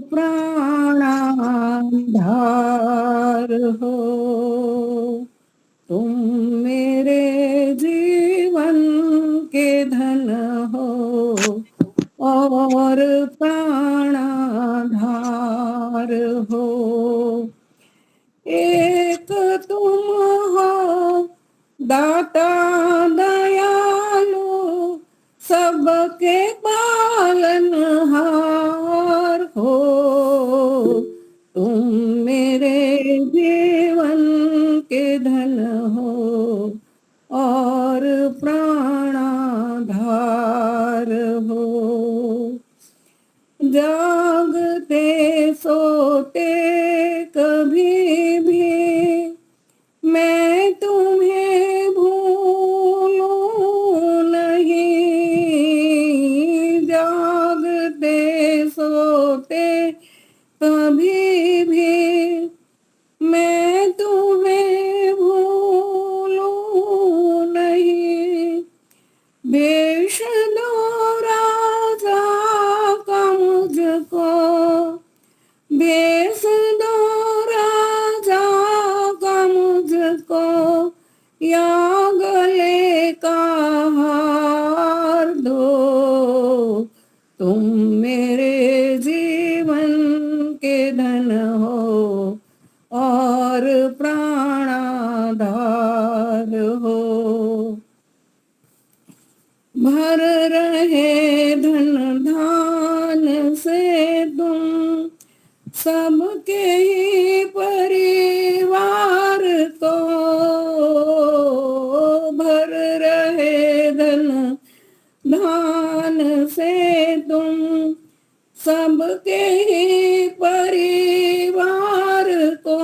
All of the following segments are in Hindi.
प्राणाधार हो। तुम मेरे जीवन के धन हो और प्राणाधार हो। एक तुम हो दाता दयालु, सबके पालनहार हो। तुम मेरे जीवन के धन हो और प्राणाधार हो। जागते सोते कभी भी मैं तुम्हें भूलूं नहीं। जागते सोते कभी भी मैं तुम्हें भूलूं नहीं। भेष दो राजा का मुझको, भेष दो राजा का मुझको, या गले का हार दो। तुम मेरे जीवन के धन हो और प्राणाधार हो। भर रहे धन धान से तुम सबके ही परिवार को। भर रहे धन धान से तुम सबके ही परिवार को।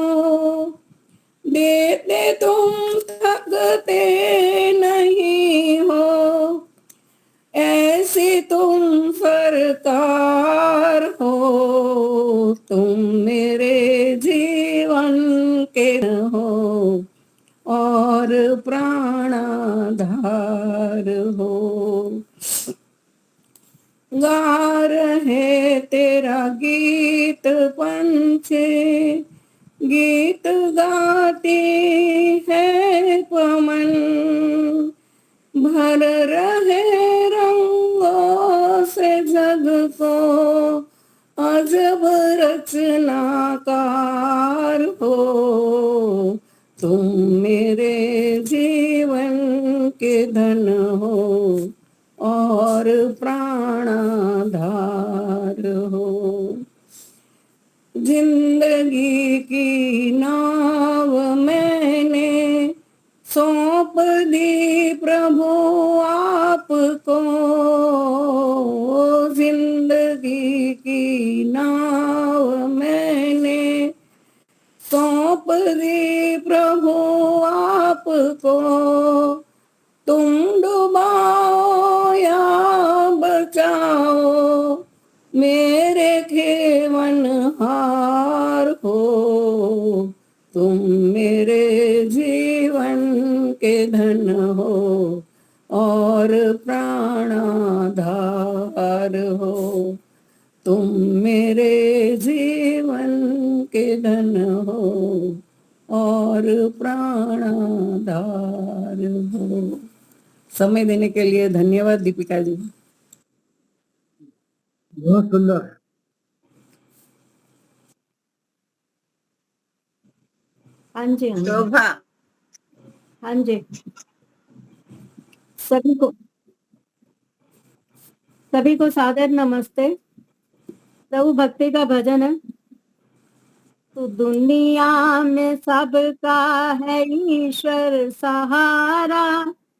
देते तुम थकते नहीं हो, ऐसी तुम सरकार हो। तुम मेरे जीवन के हो और प्राणाधार हो। गा रहे तेरा गीत पंछी, गीत गाती है पवन। भर रहे रंगों से जग को, अजब रचनाकार हो। तुम मेरे जीवन के धन हो और प्राणाधार हो। जिंदगी की नाव मैंने सौंप दी प्रभु आपको। जिंदगी की नाव मैंने सौंप दी प्रभु आपको। तुम डुबाओ या बचाओ, मेरे खेवनहार हो। तुम मेरे जीवन के धन हो और प्राणाधार हो। तुम मेरे जीवन के धन हो और प्राणाधार हो। समय देने के लिए धन्यवाद दीपिका जी। बहुत सुंदर। हाँ जी, हाँ जी, शोभा, हाँ जी। सभी को सादर नमस्ते। प्रभु भक्ति का भजन है। तो दुनिया में सबका है ईश्वर सहारा,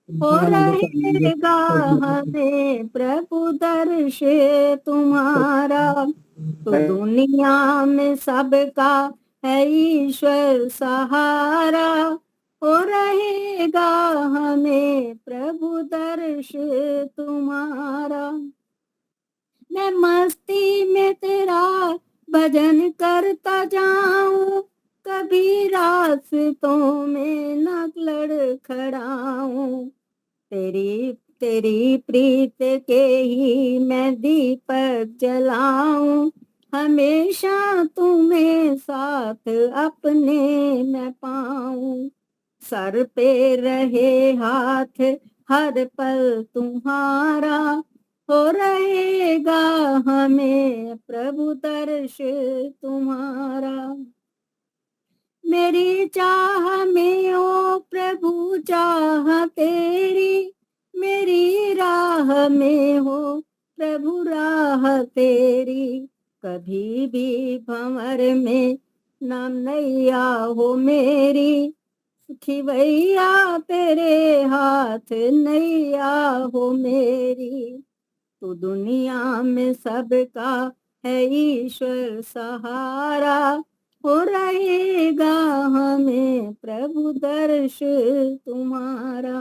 हो रहेगा हमें प्रभु दर्श तुम्हारा। तो दुनिया में सबका है ईश्वर सहारा, हो रहेगा हमें प्रभु दर्श तुम्हारा। मैं मस्ती में तेरा भजन करता जाऊं, कभी रास्तों में न लड़खड़ाऊं। तेरी प्रीत के ही मैं दीपक जलाऊं, हमेशा तुम्हें साथ अपने मैं पाऊं। सर पे रहे हाथ हर पल तुम्हारा, हो रहेगा हमें प्रभु दर्श तुम्हारा। मेरी चाह में ओ प्रभु चाह तेरी, मेरी राह में हो प्रभु राह तेरी। कभी भी भंवर में नाम नैया हो मेरी, खिवैया तेरे हाथ नैया हो मेरी। तू दुनिया में सबका है ईश्वर सहारा, हो रहेगा हमें प्रभु दर्श तुम्हारा।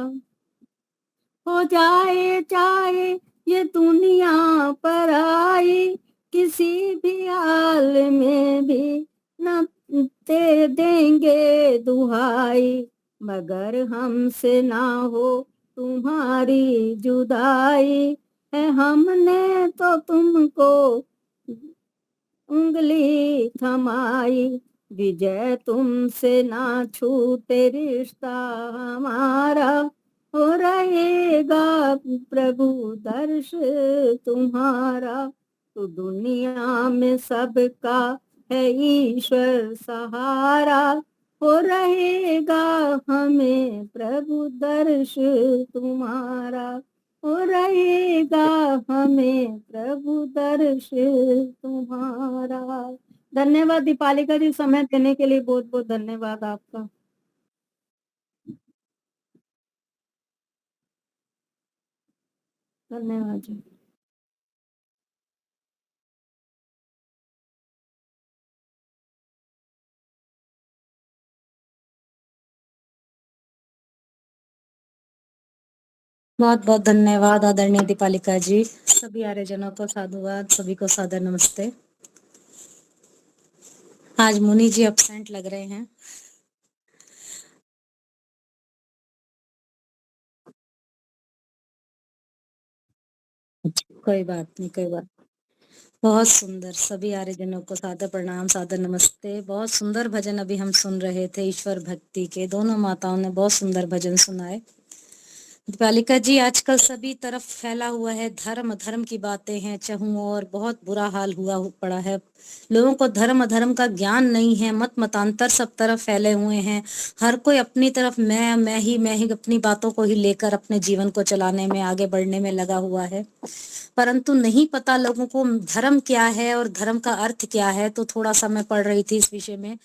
हो जाए चाहे ये दुनिया पर आई, किसी भी हाल में भी न ते देंगे दुहाई। मगर हमसे ना हो तुम्हारी जुदाई, है हमने तो तुमको उंगली थमाई। विजय तुमसे ना छूटे रिश्ता हमारा, हो रहेगा प्रभु दर्श तुम्हारा। तो दुनिया में सबका है ईश्वर सहारा, हो रहेगा हमें प्रभु दर्श तुम्हारा। हो रहेगा हमें प्रभु दर्श तुम्हारा। धन्यवाद दीपालिका जी, समय देने के लिए बहुत बहुत धन्यवाद आपका। धन्यवाद जी। बहुत बहुत धन्यवाद आदरणीय दीपालिका जी। सभी आर्यजनों को साधुवाद, सभी को सादर नमस्ते। आज मुनि जी एब्सेंट लग रहे हैं। कोई बात नहीं, कोई बात। बहुत सुंदर, सभी आर्यजनों को सादर प्रणाम, सादर नमस्ते। बहुत सुंदर भजन अभी हम सुन रहे थे ईश्वर भक्ति के। दोनों माताओं ने बहुत सुंदर भजन सुनाए। दीपालिका जी, आजकल सभी तरफ फैला हुआ है धर्म, धर्म की बातें हैं चहुं और बहुत बुरा हाल हुआ पड़ा है। लोगों को धर्म अधर्म का ज्ञान नहीं है, मत मतांतर सब तरफ फैले हुए हैं। हर कोई अपनी तरफ मैं ही अपनी बातों को ही लेकर अपने जीवन को चलाने में, आगे बढ़ने में लगा हुआ है। परंतु नहीं पता लोगों को धर्म क्या है और धर्म का अर्थ क्या है। तो थोड़ा सा मैं पढ़ रही थी इस विषय में,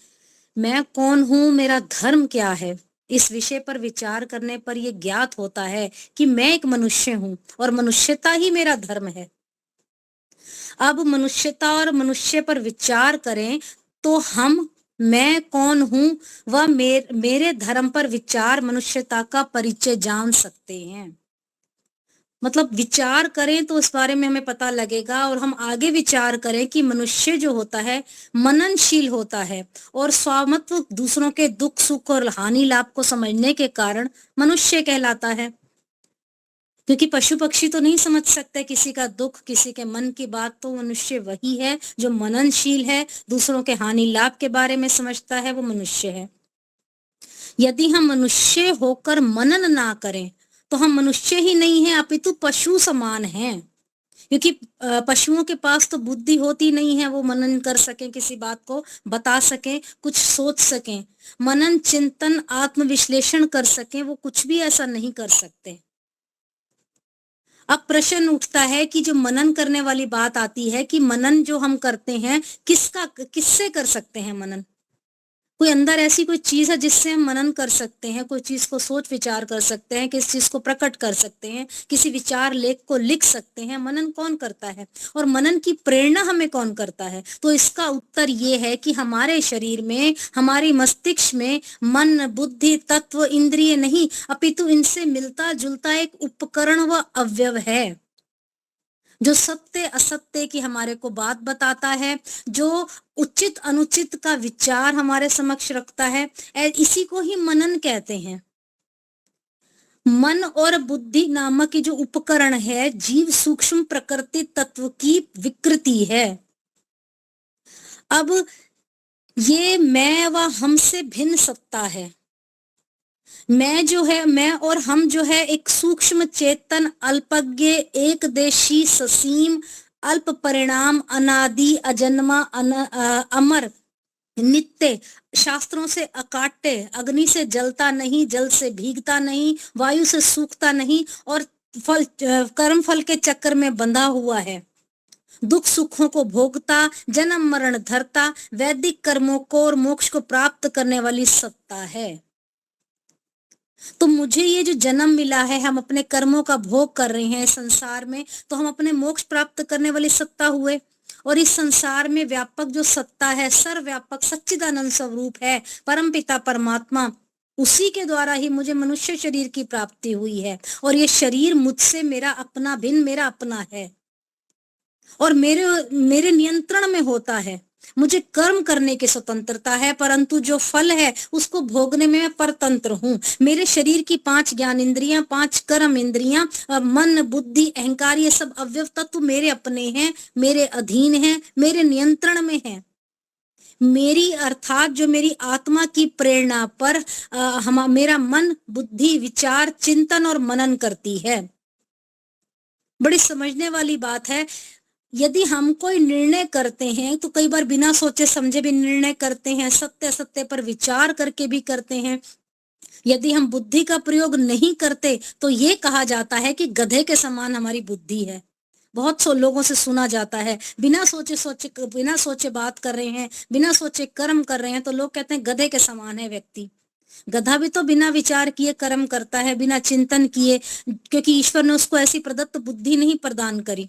मैं कौन हूं, मेरा धर्म क्या है। इस विषय पर विचार करने पर यह ज्ञात होता है कि मैं एक मनुष्य हूं और मनुष्यता ही मेरा धर्म है। अब मनुष्यता और मनुष्य पर विचार करें तो हम, मैं कौन हूं वह मेरे धर्म पर विचार मनुष्यता का परिचय जान सकते हैं। मतलब विचार करें तो उस बारे में हमें पता लगेगा, और हम आगे विचार करें कि मनुष्य जो होता है मननशील होता है और स्वामित्व, दूसरों के दुख सुख और हानि लाभ को समझने के कारण मनुष्य कहलाता है। क्योंकि पशु पक्षी तो नहीं समझ सकते किसी का दुख, किसी के मन की बात। तो मनुष्य वही है जो मननशील है, दूसरों के हानि लाभ के बारे में समझता है, वो मनुष्य है। यदि हम मनुष्य होकर मनन ना करें तो हम मनुष्य ही नहीं हैं, अपितु पशु समान हैं। क्योंकि पशुओं के पास तो बुद्धि होती नहीं है, वो मनन कर सकें, किसी बात को बता सकें, कुछ सोच सकें, मनन चिंतन आत्मविश्लेषण कर सकें, वो कुछ भी ऐसा नहीं कर सकते। अब प्रश्न उठता है कि जो मनन करने वाली बात आती है कि मनन जो हम करते हैं किससे कर सकते हैं मनन। कोई अंदर ऐसी कोई चीज है जिससे हम मनन कर सकते हैं, कोई चीज को सोच विचार कर सकते हैं, किसी चीज को प्रकट कर सकते हैं, किसी विचार लेख को लिख सकते हैं। मनन कौन करता है और मनन की प्रेरणा हमें कौन करता है? तो इसका उत्तर ये है कि हमारे शरीर में, हमारी मस्तिष्क में मन बुद्धि तत्व इंद्रिय नहीं, अपितु इनसे मिलता जुलता एक उपकरण व अवयव है जो सत्य असत्य की हमारे को बात बताता है, जो उचित अनुचित का विचार हमारे समक्ष रखता है। इसी को ही मनन कहते हैं। मन और बुद्धि नामक की जो उपकरण है, जीव सूक्ष्म प्रकृति तत्व की विकृति है। अब ये मैं व हमसे भिन्न सत्ता है। मैं जो है, मैं और हम जो है एक सूक्ष्म चेतन, अल्पज्ञ, एकदेशी, ससीम, अल्प परिणाम, अनादि, अजन्मा, अमर, नित्य, शास्त्रों से अकाट्य, अग्नि से जलता नहीं, जल से भीगता नहीं, वायु से सूखता नहीं और कर्म फल के चक्कर में बंधा हुआ है। दुख सुखों को भोगता, जन्म मरण धरता, वैदिक कर्मों को और मोक्ष को प्राप्त करने वाली सत्ता है। तो मुझे ये जो जन्म मिला है, हम अपने कर्मों का भोग कर रहे हैं संसार में, तो हम अपने मोक्ष प्राप्त करने वाली सत्ता हुए। और इस संसार में व्यापक जो सत्ता है, सर्वव्यापक सच्चिदानंद स्वरूप है, परमपिता परमात्मा, उसी के द्वारा ही मुझे मनुष्य शरीर की प्राप्ति हुई है। और ये शरीर मुझसे मेरा अपना, भिन्न मेरा अपना है और मेरे मेरे नियंत्रण में होता है। मुझे कर्म करने की स्वतंत्रता है, परंतु जो फल है उसको भोगने में मैं परतंत्र हूँ। मेरे शरीर की 5 ज्ञान इंद्रियां, 5 कर्म इंद्रियां, मन, बुद्धि, अहंकार, ये सब अवयव तत्व मेरे अपने हैं, मेरे अधीन हैं, मेरे नियंत्रण में हैं। मेरी अर्थात जो मेरी आत्मा की प्रेरणा पर मेरा मन, बुद्धि, विचार, चिंतन और मनन करती है। बड़ी समझने वाली बात है। यदि हम कोई निर्णय करते हैं तो कई बार बिना सोचे समझे भी निर्णय करते हैं, सत्य असत्य पर विचार करके भी करते हैं। यदि हम बुद्धि का प्रयोग नहीं करते तो ये कहा जाता है कि गधे के समान हमारी बुद्धि है। बहुत सौ लोगों से सुना जाता है, बिना सोचे बात कर रहे हैं, बिना सोचे कर्म कर रहे हैं, तो लोग कहते हैं गधे के समान है व्यक्ति। गधा भी तो बिना विचार किए कर्म करता है, बिना चिंतन किए, क्योंकि ईश्वर ने उसको ऐसी प्रदत्त बुद्धि नहीं प्रदान करी।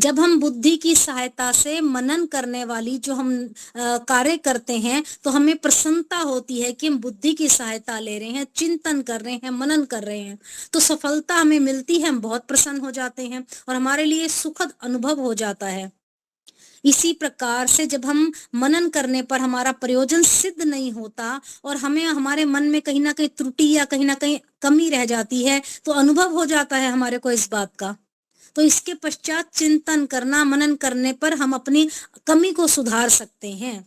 जब हम बुद्धि की सहायता से मनन करने वाली जो हम कार्य करते हैं, तो हमें प्रसन्नता होती है कि हम बुद्धि की सहायता ले रहे हैं, चिंतन कर रहे हैं, मनन कर रहे हैं, तो सफलता हमें मिलती है, हम बहुत प्रसन्न हो जाते हैं और हमारे लिए सुखद अनुभव हो जाता है। इसी प्रकार से जब हम मनन करने पर हमारा प्रयोजन सिद्ध नहीं होता और हमें हमारे मन में कहीं ना कहीं त्रुटि या कहीं ना कहीं कमी रह जाती है, तो अनुभव हो जाता है हमारे को इस बात का। तो इसके पश्चात चिंतन करना, मनन करने पर हम अपनी कमी को सुधार सकते हैं।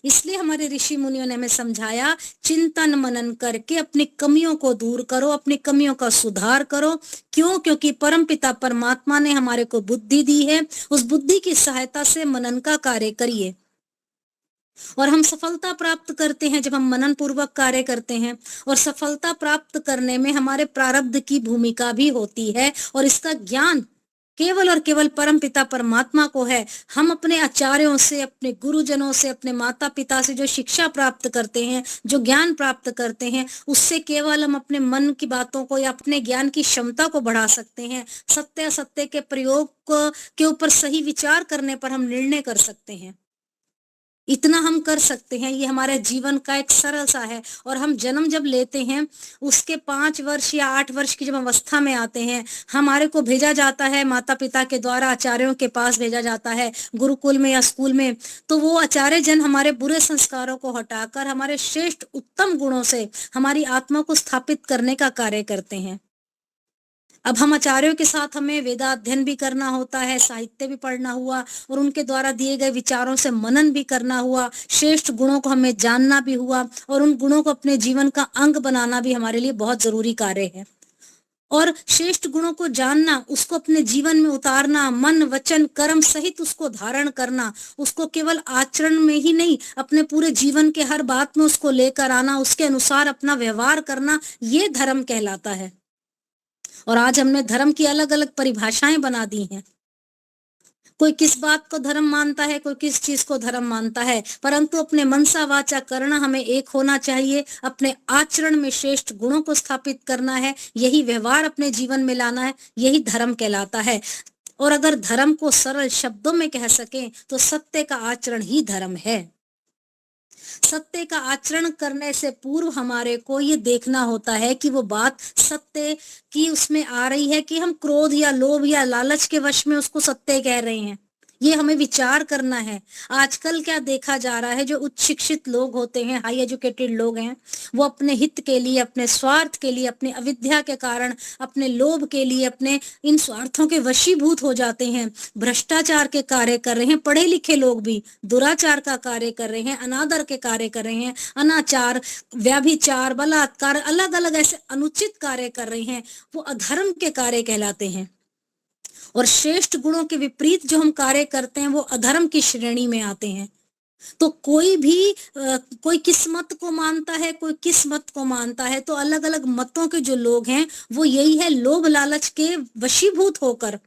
इसलिए हमारे ऋषि मुनियों ने हमें समझाया, चिंतन मनन करके अपनी कमियों को दूर करो, अपनी कमियों का सुधार करो। क्यों? क्योंकि परमपिता परमात्मा ने हमारे को बुद्धि दी है, उस बुद्धि की सहायता से मनन का कार्य करिए। और हम सफलता प्राप्त करते हैं जब हम मनन पूर्वक कार्य करते हैं। और सफलता प्राप्त करने में हमारे प्रारब्ध की भूमिका भी होती है और इसका ज्ञान केवल और केवल परम पिता परमात्मा को है। हम अपने आचार्यों से, अपने गुरुजनों से, अपने माता पिता से जो शिक्षा प्राप्त करते हैं, जो ज्ञान प्राप्त करते हैं, उससे केवल हम अपने मन की बातों को या अपने ज्ञान की क्षमता को बढ़ा सकते हैं। सत्य असत्य के प्रयोग के ऊपर सही विचार करने पर हम निर्णय कर सकते हैं। इतना हम कर सकते हैं, ये हमारे जीवन का एक सरल सा है। और हम जन्म जब लेते हैं, उसके 5 वर्ष या 8 वर्ष की जब अवस्था में आते हैं, हमारे को भेजा जाता है माता पिता के द्वारा, आचार्यों के पास भेजा जाता है, गुरुकुल में या स्कूल में। तो वो आचार्य जन हमारे बुरे संस्कारों को हटाकर हमारे श्रेष्ठ उत्तम गुणों से हमारी आत्मा को स्थापित करने का कार्य करते हैं। अब हम आचार्यों के साथ हमें वेदाध्ययन भी करना होता है, साहित्य भी पढ़ना हुआ और उनके द्वारा दिए गए विचारों से मनन भी करना हुआ, श्रेष्ठ गुणों को हमें जानना भी हुआ और उन गुणों को अपने जीवन का अंग बनाना भी हमारे लिए बहुत जरूरी कार्य है। और श्रेष्ठ गुणों को जानना, उसको अपने जीवन में उतारना, मन वचन कर्म सहित उसको धारण करना, उसको केवल आचरण में ही नहीं, अपने पूरे जीवन के हर बात में उसको लेकर आना, उसके अनुसार अपना व्यवहार करना, ये धर्म कहलाता है। और आज हमने धर्म की अलग अलग परिभाषाएं बना दी हैं। कोई किस बात को धर्म मानता है, कोई किस चीज को धर्म मानता है, परंतु अपने मनसा वाचा करना हमें एक होना चाहिए। अपने आचरण में श्रेष्ठ गुणों को स्थापित करना है, यही व्यवहार अपने जीवन में लाना है, यही धर्म कहलाता है। और अगर धर्म को सरल शब्दों में कह सकें तो सत्य का आचरण ही धर्म है। सत्य का आचरण करने से पूर्व हमारे को ये देखना होता है कि वो बात सत्य की उसमें आ रही है कि हम क्रोध या लोभ या लालच के वश में उसको सत्य कह रहे हैं। ये हमें विचार करना है। आजकल क्या देखा जा रहा है, जो उच्च शिक्षित लोग होते हैं, हाई एजुकेटेड लोग हैं, वो अपने हित के लिए, अपने स्वार्थ के लिए, अपनी अविद्या के कारण, अपने लोभ के लिए, अपने इन स्वार्थों के वशीभूत हो जाते हैं, भ्रष्टाचार के कार्य कर रहे हैं। पढ़े लिखे लोग भी दुराचार का कार्य कर रहे हैं, अनादर के कार्य कर रहे हैं, अनाचार, व्यभिचार, बलात्कार, अलग अलग ऐसे अनुचित कार्य कर रहे हैं, वो अधर्म के कार्य कहलाते हैं। और श्रेष्ठ गुणों के विपरीत जो हम कार्य करते हैं वो अधर्म की श्रेणी में आते हैं। तो कोई भी कोई किस मत को मानता है, कोई किस मत को मानता है, तो अलग अलग मतों के जो लोग हैं वो यही है, लोभ लालच के वशीभूत होकर।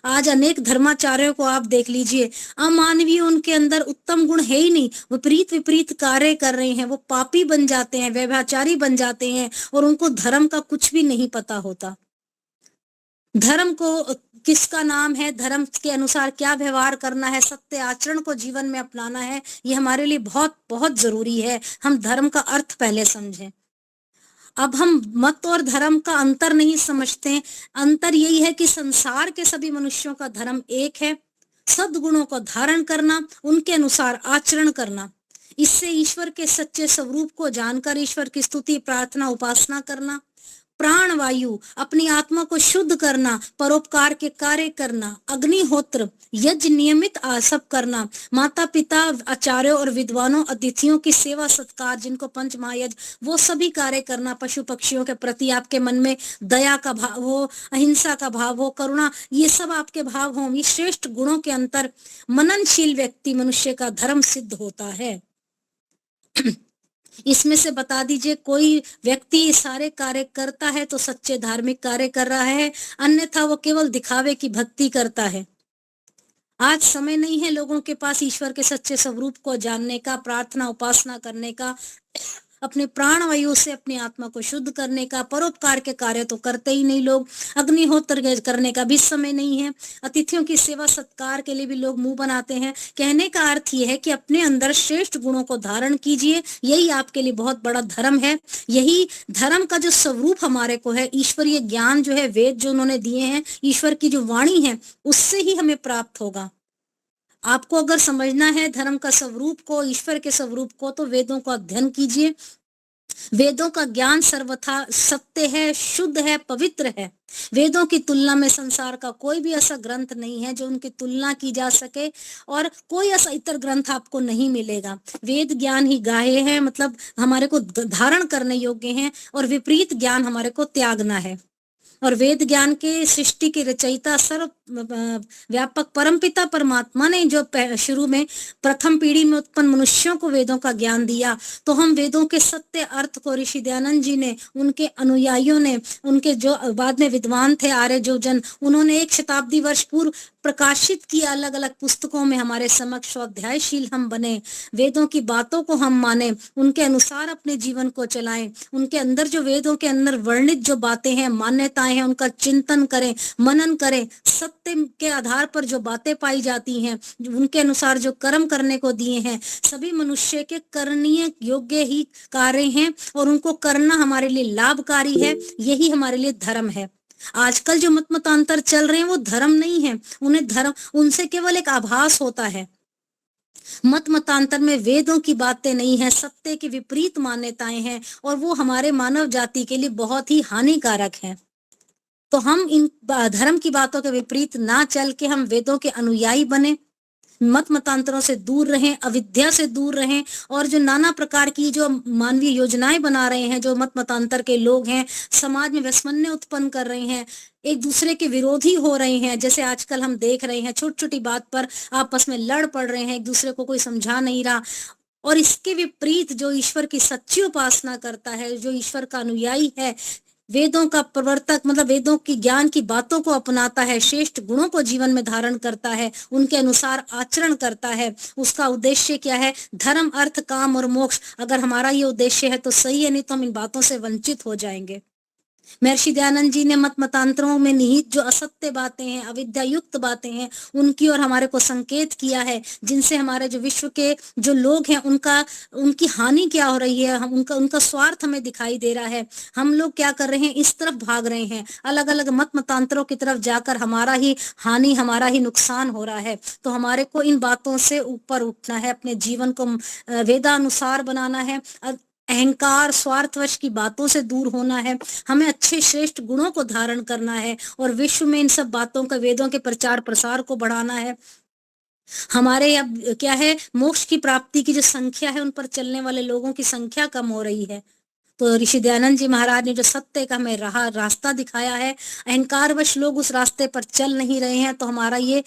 आज अनेक धर्माचार्यों को आप देख लीजिए, अमानवीय उनके अंदर उत्तम गुण है ही नहीं, विपरीत विपरीत कार्य कर रहे हैं, वो पापी बन जाते हैं, व्यभिचारी बन जाते हैं, और उनको धर्म का कुछ भी नहीं पता होता। धर्म को किसका नाम है, धर्म के अनुसार क्या व्यवहार करना है, सत्य आचरण को जीवन में अपनाना है, ये हमारे लिए बहुत बहुत जरूरी है। हम धर्म का अर्थ पहले समझें। अब हम मत और धर्म का अंतर नहीं समझते। अंतर यही है कि संसार के सभी मनुष्यों का धर्म एक है, सद्गुणों को धारण करना, उनके अनुसार आचरण करना। इससे ईश्वर के सच्चे स्वरूप को जानकर ईश्वर की स्तुति, प्रार्थना, उपासना करना, प्राण वायु, अपनी आत्मा को शुद्ध करना, परोपकार के कार्य करना, अग्निहोत्र, यज्ञ नियमित सब करना, माता पिता, आचार्यों और विद्वानों, अतिथियों की सेवा सत्कार, जिनको पंच महायज्ञ, वो सभी कार्य करना, पशु पक्षियों के प्रति आपके मन में दया का भाव हो, अहिंसा का भाव हो, करुणा, ये सब आपके भाव हो। ये श्रेष्ठ गुणों के अंतर मननशील व्यक्ति मनुष्य का धर्म सिद्ध होता है। इसमें से बता दीजिए, कोई व्यक्ति सारे कार्य करता है तो सच्चे धार्मिक कार्य कर रहा है, अन्यथा वो केवल दिखावे की भक्ति करता है। आज समय नहीं है लोगों के पास ईश्वर के सच्चे स्वरूप को जानने का, प्रार्थना उपासना करने का, अपने प्राण वायु से अपनी आत्मा को शुद्ध करने का। परोपकार के कार्य तो करते ही नहीं लोग, अग्निहोत्र करने का भी समय नहीं है, अतिथियों की सेवा सत्कार के लिए भी लोग मुंह बनाते हैं। कहने का अर्थ यह है कि अपने अंदर श्रेष्ठ गुणों को धारण कीजिए, यही आपके लिए बहुत बड़ा धर्म है। यही धर्म का जो स्वरूप हमारे को है, ईश्वरीय ज्ञान जो है, वेद जो उन्होंने दिए हैं, ईश्वर की जो वाणी है, उससे ही हमें प्राप्त होगा। आपको अगर समझना है धर्म का स्वरूप को, ईश्वर के स्वरूप को, तो वेदों का अध्ययन कीजिए। वेदों का ज्ञान सर्वथा सत्य है, शुद्ध है, पवित्र है। वेदों की तुलना में संसार का कोई भी ऐसा ग्रंथ नहीं है जो उनकी तुलना की जा सके, और कोई ऐसा इतर ग्रंथ आपको नहीं मिलेगा। वेद ज्ञान ही गाहे हैं, मतलब हमारे को धारण करने योग्य हैं, और विपरीत ज्ञान हमारे को त्यागना है। और वेद ज्ञान के सृष्टि के रचयिता, सर्व व्यापक परमपिता परमात्मा ने जो शुरू में प्रथम पीढ़ी में उत्पन्न मनुष्यों को वेदों का ज्ञान दिया, तो हम वेदों के सत्य अर्थ को ऋषि दयानंद जी ने, उनके अनुयायियों ने, उनके जो बाद में विद्वान थे आर्य जो जन, उन्होंने 1 शताब्दी वर्ष पूर्व प्रकाशित किया अलग अलग पुस्तकों में। हमारे समक्ष स्वाध्यायशील हम बने, वेदों की बातों को हम माने, उनके अनुसार अपने जीवन को चलाएं, उनके अंदर जो वेदों के अंदर वर्णित जो बातें हैं, मान्यताएं हैं, उनका चिंतन करें, मनन करें। सत्य के आधार पर जो बातें पाई जाती हैं, उनके अनुसार जो कर्म करने को दिए हैं, सभी मनुष्य के करणीय योग्य ही कार्य हैं, और उनको करना हमारे लिए लाभकारी है। यही हमारे लिए धर्म है। आजकल जो मत मतांतर चल रहे हैं वो धर्म नहीं है, उन्हें धर्म, उनसे केवल एक आभास होता है। मत मतांतर में वेदों की बातें नहीं है, सत्य की विपरीत मान्यताएं हैं, और वो हमारे मानव जाति के लिए बहुत ही हानिकारक हैं। तो हम इन धर्म की बातों के विपरीत ना चल के हम वेदों के अनुयायी बने, मत मतांतरों से दूर रहें, अविद्या से दूर रहें, और जो नाना प्रकार की जो मानवीय योजनाएं बना रहे हैं, जो मत मतांतर के लोग हैं, समाज में वैषम्य उत्पन्न कर रहे हैं, एक दूसरे के विरोधी हो रहे हैं। जैसे आजकल हम देख रहे हैं, छोटी छोटी बात पर आपस में लड़ पड़ रहे हैं, एक दूसरे को कोई समझा नहीं रहा। और इसके विपरीत जो ईश्वर की सच्ची उपासना करता है, जो ईश्वर का अनुयायी है, वेदों का प्रवर्तक, मतलब वेदों की ज्ञान की बातों को अपनाता है, श्रेष्ठ गुणों को जीवन में धारण करता है, उनके अनुसार आचरण करता है, उसका उद्देश्य क्या है? धर्म, अर्थ, काम और मोक्ष। अगर हमारा ये उद्देश्य है तो सही है, नहीं तो हम इन बातों से वंचित हो जाएंगे। महर्षि दयानंद जी ने मत मतांतरों में निहित जो असत्य बातें हैं, अविद्या युक्त बातें हैं, उनकी ओर हमारे को संकेत किया है, जिनसे हमारे जो विश्व के जो लोग हैं उनकी हानि क्या हो रही है, हम उनका उनका स्वार्थ हमें दिखाई दे रहा है। हम लोग क्या कर रहे हैं, इस तरफ भाग रहे हैं, अलग अलग मत मतांतरों की तरफ जाकर हमारा ही हानि, हमारा ही नुकसान हो रहा है। तो हमारे को इन बातों से ऊपर उठना है, अपने जीवन को वेदानुसार बनाना है, अहंकार स्वार्थवश की बातों से दूर होना है, हमें अच्छे श्रेष्ठ गुणों को धारण करना है और विश्व में इन सब बातों का, वेदों के प्रचार प्रसार को बढ़ाना है। हमारे अब क्या है, मोक्ष की प्राप्ति की जो संख्या है, उन पर चलने वाले लोगों की संख्या कम हो रही है। तो ऋषि दयानंद जी महाराज ने जो सत्य का हमें रास्ता दिखाया है, अहंकारवश लोग उस रास्ते पर चल नहीं रहे हैं। तो हमारा ये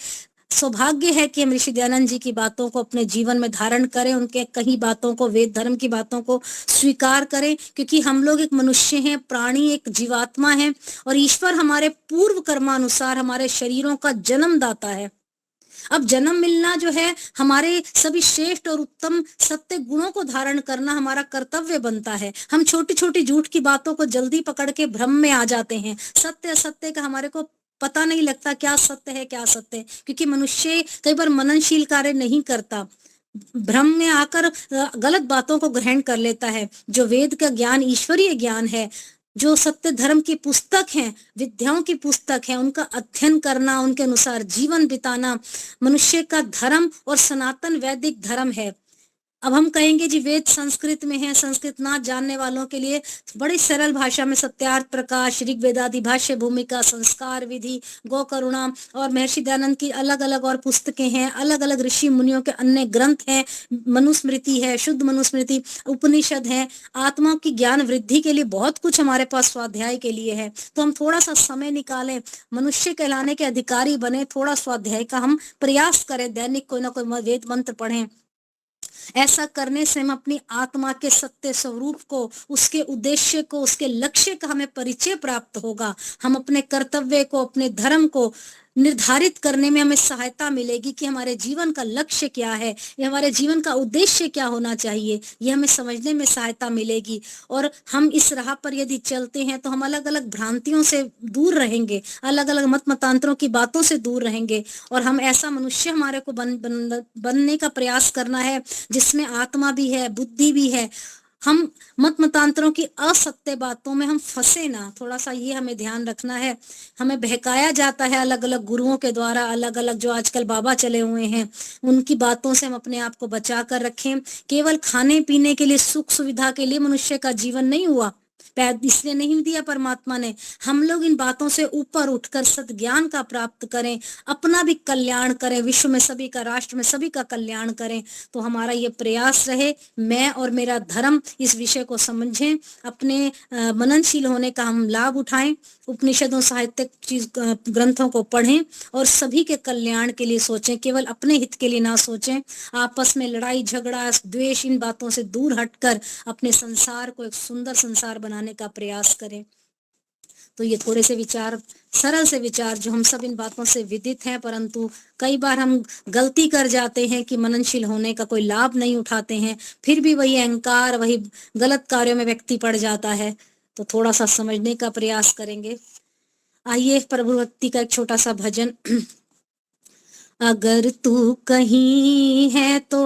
सौभाग्य है कि हम ऋषि दयानंद जी की बातों को अपने जीवन में धारण करें, उनके कई बातों को, वेद धर्म की बातों को स्वीकार करें, क्योंकि हम लोग एक मनुष्य हैं, प्राणी, एक जीवात्मा है, और ईश्वर हमारे पूर्व कर्मानुसार हमारे शरीरों का जन्मदाता है। अब जन्म मिलना जो है, हमारे सभी श्रेष्ठ और उत्तम सत्य गुणों को धारण करना हमारा कर्तव्य बनता है। हम छोटी छोटी झूठ की बातों को जल्दी पकड़ के भ्रम में आ जाते हैं, सत्य असत्य का हमारे को पता नहीं लगता, क्या सत्य है क्या असत्य है, क्योंकि मनुष्य कई बार मननशील कार्य नहीं करता, भ्रम में आकर गलत बातों को ग्रहण कर लेता है। जो वेद का ज्ञान ईश्वरीय ज्ञान है, जो सत्य धर्म की पुस्तक है, विद्याओं की पुस्तक है, उनका अध्ययन करना, उनके अनुसार जीवन बिताना मनुष्य का धर्म और सनातन वैदिक धर्म है। अब हम कहेंगे जी वेद संस्कृत में है, संस्कृत ना जानने वालों के लिए बड़ी सरल भाषा में सत्यार्थ प्रकाश, ऋग्वेदादि भाष्य भूमिका, संस्कार विधि, गौ करुणा और महर्षि दयानंद की अलग अलग और पुस्तकें हैं, अलग अलग ऋषि मुनियों के अन्य ग्रंथ हैं, मनुस्मृति है, शुद्ध मनुस्मृति, उपनिषद है, आत्मा की ज्ञान वृद्धि के लिए बहुत कुछ हमारे पास स्वाध्याय के लिए है। तो हम थोड़ा सा समय निकालें, मनुष्य कहलाने के अधिकारी बने, थोड़ा स्वाध्याय का हम प्रयास करें, दैनिक कोई ना कोई वेद मंत्र पढ़ें। ऐसा करने से हम अपनी आत्मा के सत्य स्वरूप को, उसके उद्देश्य को, उसके लक्ष्य का हमें परिचय प्राप्त होगा। हम अपने कर्तव्य को, अपने धर्म को निर्धारित करने में हमें सहायता मिलेगी कि हमारे जीवन का लक्ष्य क्या है, ये हमारे जीवन का उद्देश्य क्या होना चाहिए, ये हमें समझने में सहायता मिलेगी। और हम इस राह पर यदि चलते हैं तो हम अलग अलग भ्रांतियों से दूर रहेंगे, अलग अलग मत मतांतरों की बातों से दूर रहेंगे, और हम ऐसा मनुष्य हमारे को बनने का प्रयास करना है जिसमें आत्मा भी है, बुद्धि भी है। हम मत मतांतरों की असत्य बातों में हम फंसे ना, थोड़ा सा ये हमें ध्यान रखना है। हमें बहकाया जाता है अलग अलग गुरुओं के द्वारा, अलग अलग जो आजकल बाबा चले हुए हैं, उनकी बातों से हम अपने आप को बचा कर रखें। केवल खाने पीने के लिए, सुख सुविधा के लिए मनुष्य का जीवन नहीं हुआ, इसलिए नहीं दिया परमात्मा ने। हम लोग इन बातों से ऊपर उठकर सद्ज्ञान का प्राप्त करें, अपना भी कल्याण करें, विश्व में सभी का, राष्ट्र में सभी का कल्याण करें। तो हमारा ये प्रयास रहे, मैं और मेरा धर्म इस विषय को समझें, अपने मननशील होने का हम लाभ उठाएं, उपनिषदों साहित्यिक चीज ग्रंथों को पढ़ें और सभी के कल्याण के लिए सोचें, केवल अपने हित के लिए ना सोचें। आपस में लड़ाई झगड़ा द्वेष, इन बातों से दूर हटकर अपने संसार को एक सुंदर संसार बनाने का प्रयास करें। तो ये थोड़े से विचार, सरल से विचार जो हम सब इन बातों से विदित हैं, परंतु कई बार हम गलती कर जाते हैं कि मननशील होने का कोई लाभ नहीं उठाते हैं, फिर भी वही अहंकार, वही गलत कार्यों में व्यक्ति पड़ जाता है। तो थोड़ा सा समझने का प्रयास करेंगे। आइए प्रभु भक्ति का एक छोटा सा भजन। अगर तू कहीं है तो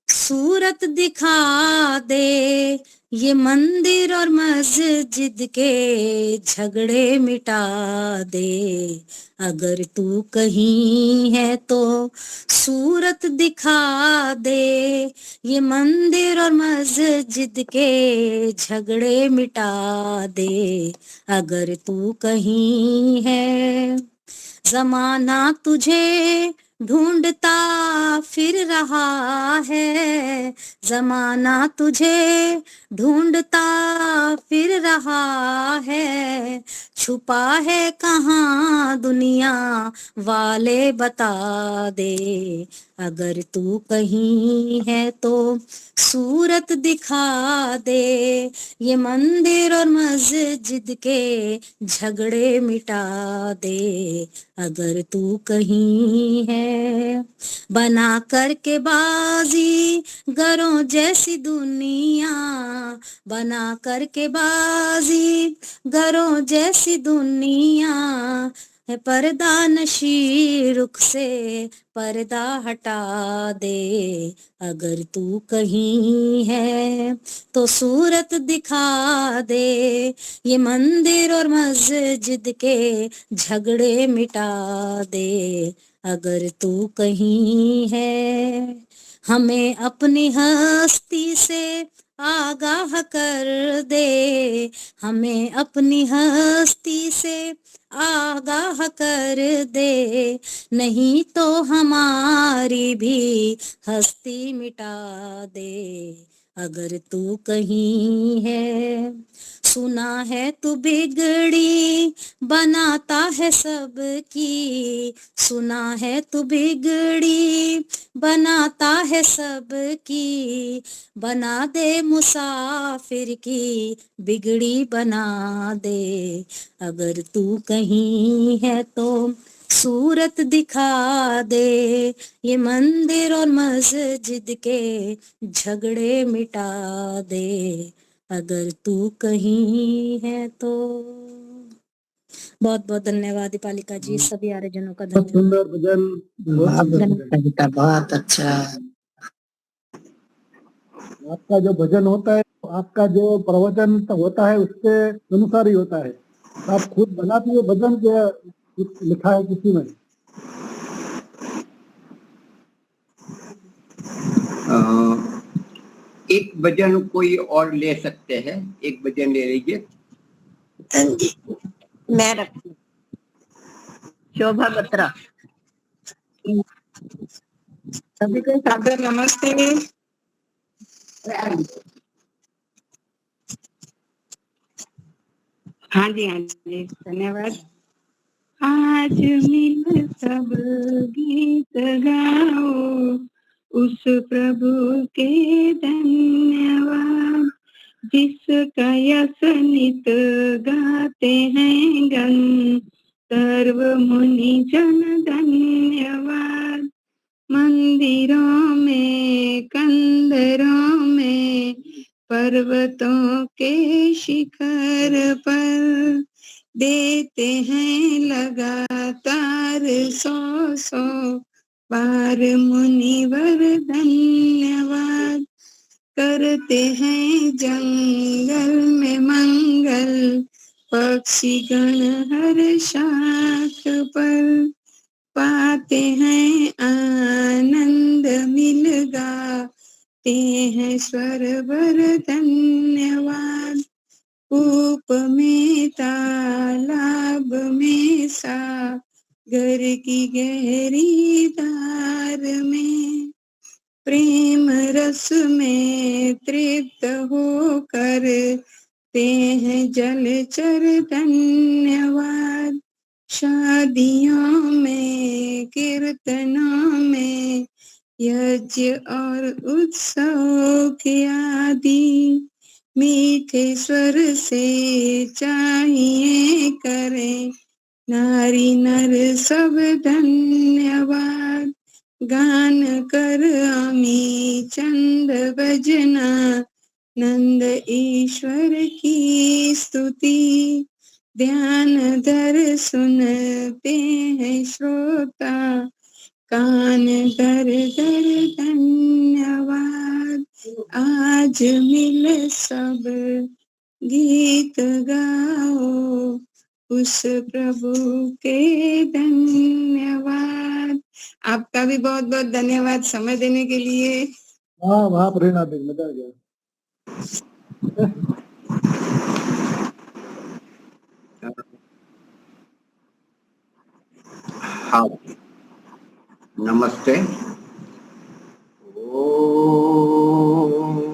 सूरत दिखा दे, ये मंदिर और मस्जिद के झगड़े मिटा दे। अगर तू कहीं है तो सूरत दिखा दे, ये मंदिर और मस्जिद के झगड़े मिटा दे। अगर तू कहीं है, जमाना तुझे ढूंढता फिर रहा है, जमाना तुझे ढूंढता फिर रहा है। छुपा है कहाँ दुनिया वाले बता दे। अगर तू कहीं है तो सूरत दिखा दे, ये मंदिर और मस्जिद के झगड़े मिटा दे। अगर तू कहीं है, है। बना करके बाजी गरों जैसी दुनिया, बना करके बाजी गरों जैसी दुनिया, है पर्दा नशी रुख से पर्दा हटा दे। अगर तू कहीं है तो सूरत दिखा दे, ये मंदिर और मस्जिद के झगड़े मिटा दे। अगर तू कहीं है हमें अपनी हस्ती से आगाह कर दे, हमें अपनी हस्ती से आगाह कर दे, नहीं तो हमारी भी हस्ती मिटा दे। अगर तू कहीं है, सुना है तू बिगड़ी बनाता है सबकी, सुना है तू बिगड़ी बनाता है सबकी, बना दे मुसाफिर की बिगड़ी बना दे। अगर तू कहीं है तो सूरत दिखा दे, ये मंदिर और मस्जिद के झगड़े मिटा दे। अगर तू कहीं है तो। बहुत बहुत धन्यवाद दीपालिका जी, सभी आर्यजनों का बहुत धन्यवाद। सुंदर भजन, बहुत सुंदर भजन। कविता बहुत अच्छा। आपका जो भजन होता है, आपका जो प्रवचन होता है उसके अनुसार ही होता है। आप खुद बनाती हो भजन के कुछ लिखा है किसी में? एक भजन कोई और ले सकते हैं, एक भजन ले लीजिए। मैं रखती शोभा बत्रा। सभी को सादर नमस्ते। हाँ जी धन्यवाद। आज मिल सब गीत गाओ, उस प्रभु के धन्यवाद, जिसका यश नित गाते हैं गण, सर्व मुनि जन धन्यवाद। मंदिरों में कंदरों में पर्वतों के शिखर पर देते हैं लगातार 100 बार मुनिवर धन्यवाद। करते हैं जंगल में मंगल पक्षी गण हर शाख पर, पाते हैं आनंद मिल गाते हैं स्वर वर धन्यवाद। कूप में तालाब में सागर की गहरी धार में, प्रेम रस में तृप्त होकर ते हैं जलचर धन्यवाद। शादियों में कीर्तनों में यज्ञ और उत्सव की आदि, मीठे स्वर से चाहिए करें नारी नर सब धन्यवाद। गान कर आमी चंद भजना, नंद ईश्वर की स्तुति, ध्यान धर सुनते हैं श्रोता, कान धर धर धन्यवाद। आज मिल सब गीत गाओ, उस प्रभु के धन्यवाद। आपका भी बहुत बहुत धन्यवाद समय देने के लिए। वाह वाह प्रेरणा दी, मजा आ गया। हाँ, नमस्ते। ओम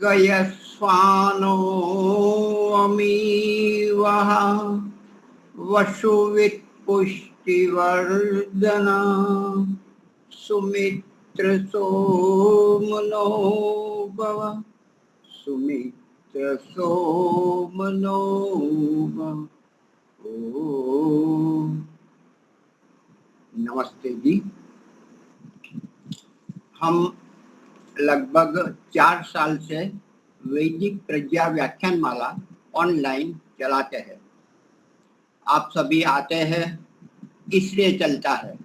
गयस्वानो अमीवः वसुवित् पुष्टिवर्धना, सुमित्र सोमनो भव, सुमित्र सोमनो भव। ओम नमस्ते जी। हम लगभग 4 साल से वैदिक प्रज्ञा व्याख्यान माला ऑनलाइन चलाते हैं। आप सभी आते हैं, इसलिए चलता है।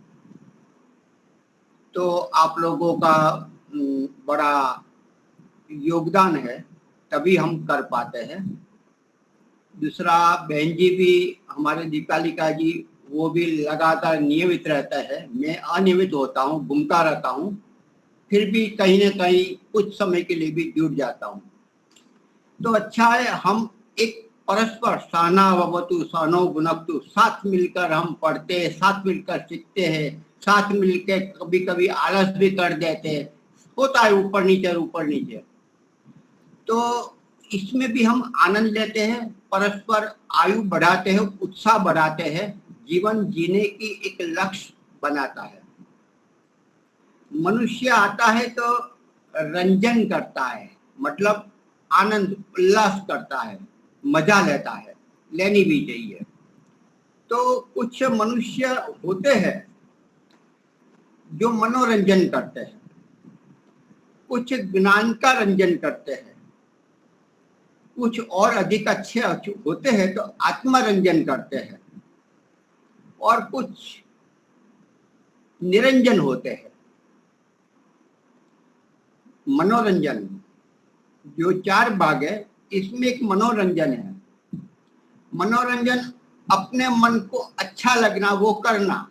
तो आप लोगों का बड़ा योगदान है, तभी हम कर पाते हैं। दूसरा, बहन जी भी, हमारे दीपालिका जी, वो भी लगातार नियमित रहता है। मैं अनियमित होता हूँ, घूमता रहता हूँ, फिर भी कहीं न कहीं कुछ समय के लिए भी जुड़ जाता हूँ। तो अच्छा है, हम एक परस्पर सहनाववतु सहनौ भुनक्तु, साथ मिलकर हम पढ़ते हैं, साथ मिलकर सीखते हैं, साथ मिलकर कभी कभी आलस भी कर देते हैं, होता है ऊपर नीचे। तो इसमें भी हम आनंद लेते हैं, परस्पर आयु बढ़ाते हैं, उत्साह बढ़ाते हैं, जीवन जीने की एक लक्ष्य बनाता है। मनुष्य आता है तो रंजन करता है, मतलब आनंद उल्लास करता है, मजा लेता है, लेनी भी चाहिए। तो कुछ मनुष्य होते हैं जो मनोरंजन करते हैं, कुछ ज्ञान का रंजन करते हैं, कुछ और अधिक अच्छे होते हैं तो आत्मरंजन करते हैं, और कुछ निरंजन होते हैं। मनोरंजन जो 4 भाग है, इसमें एक मनोरंजन है। मनोरंजन अपने मन को अच्छा लगना, वो करना,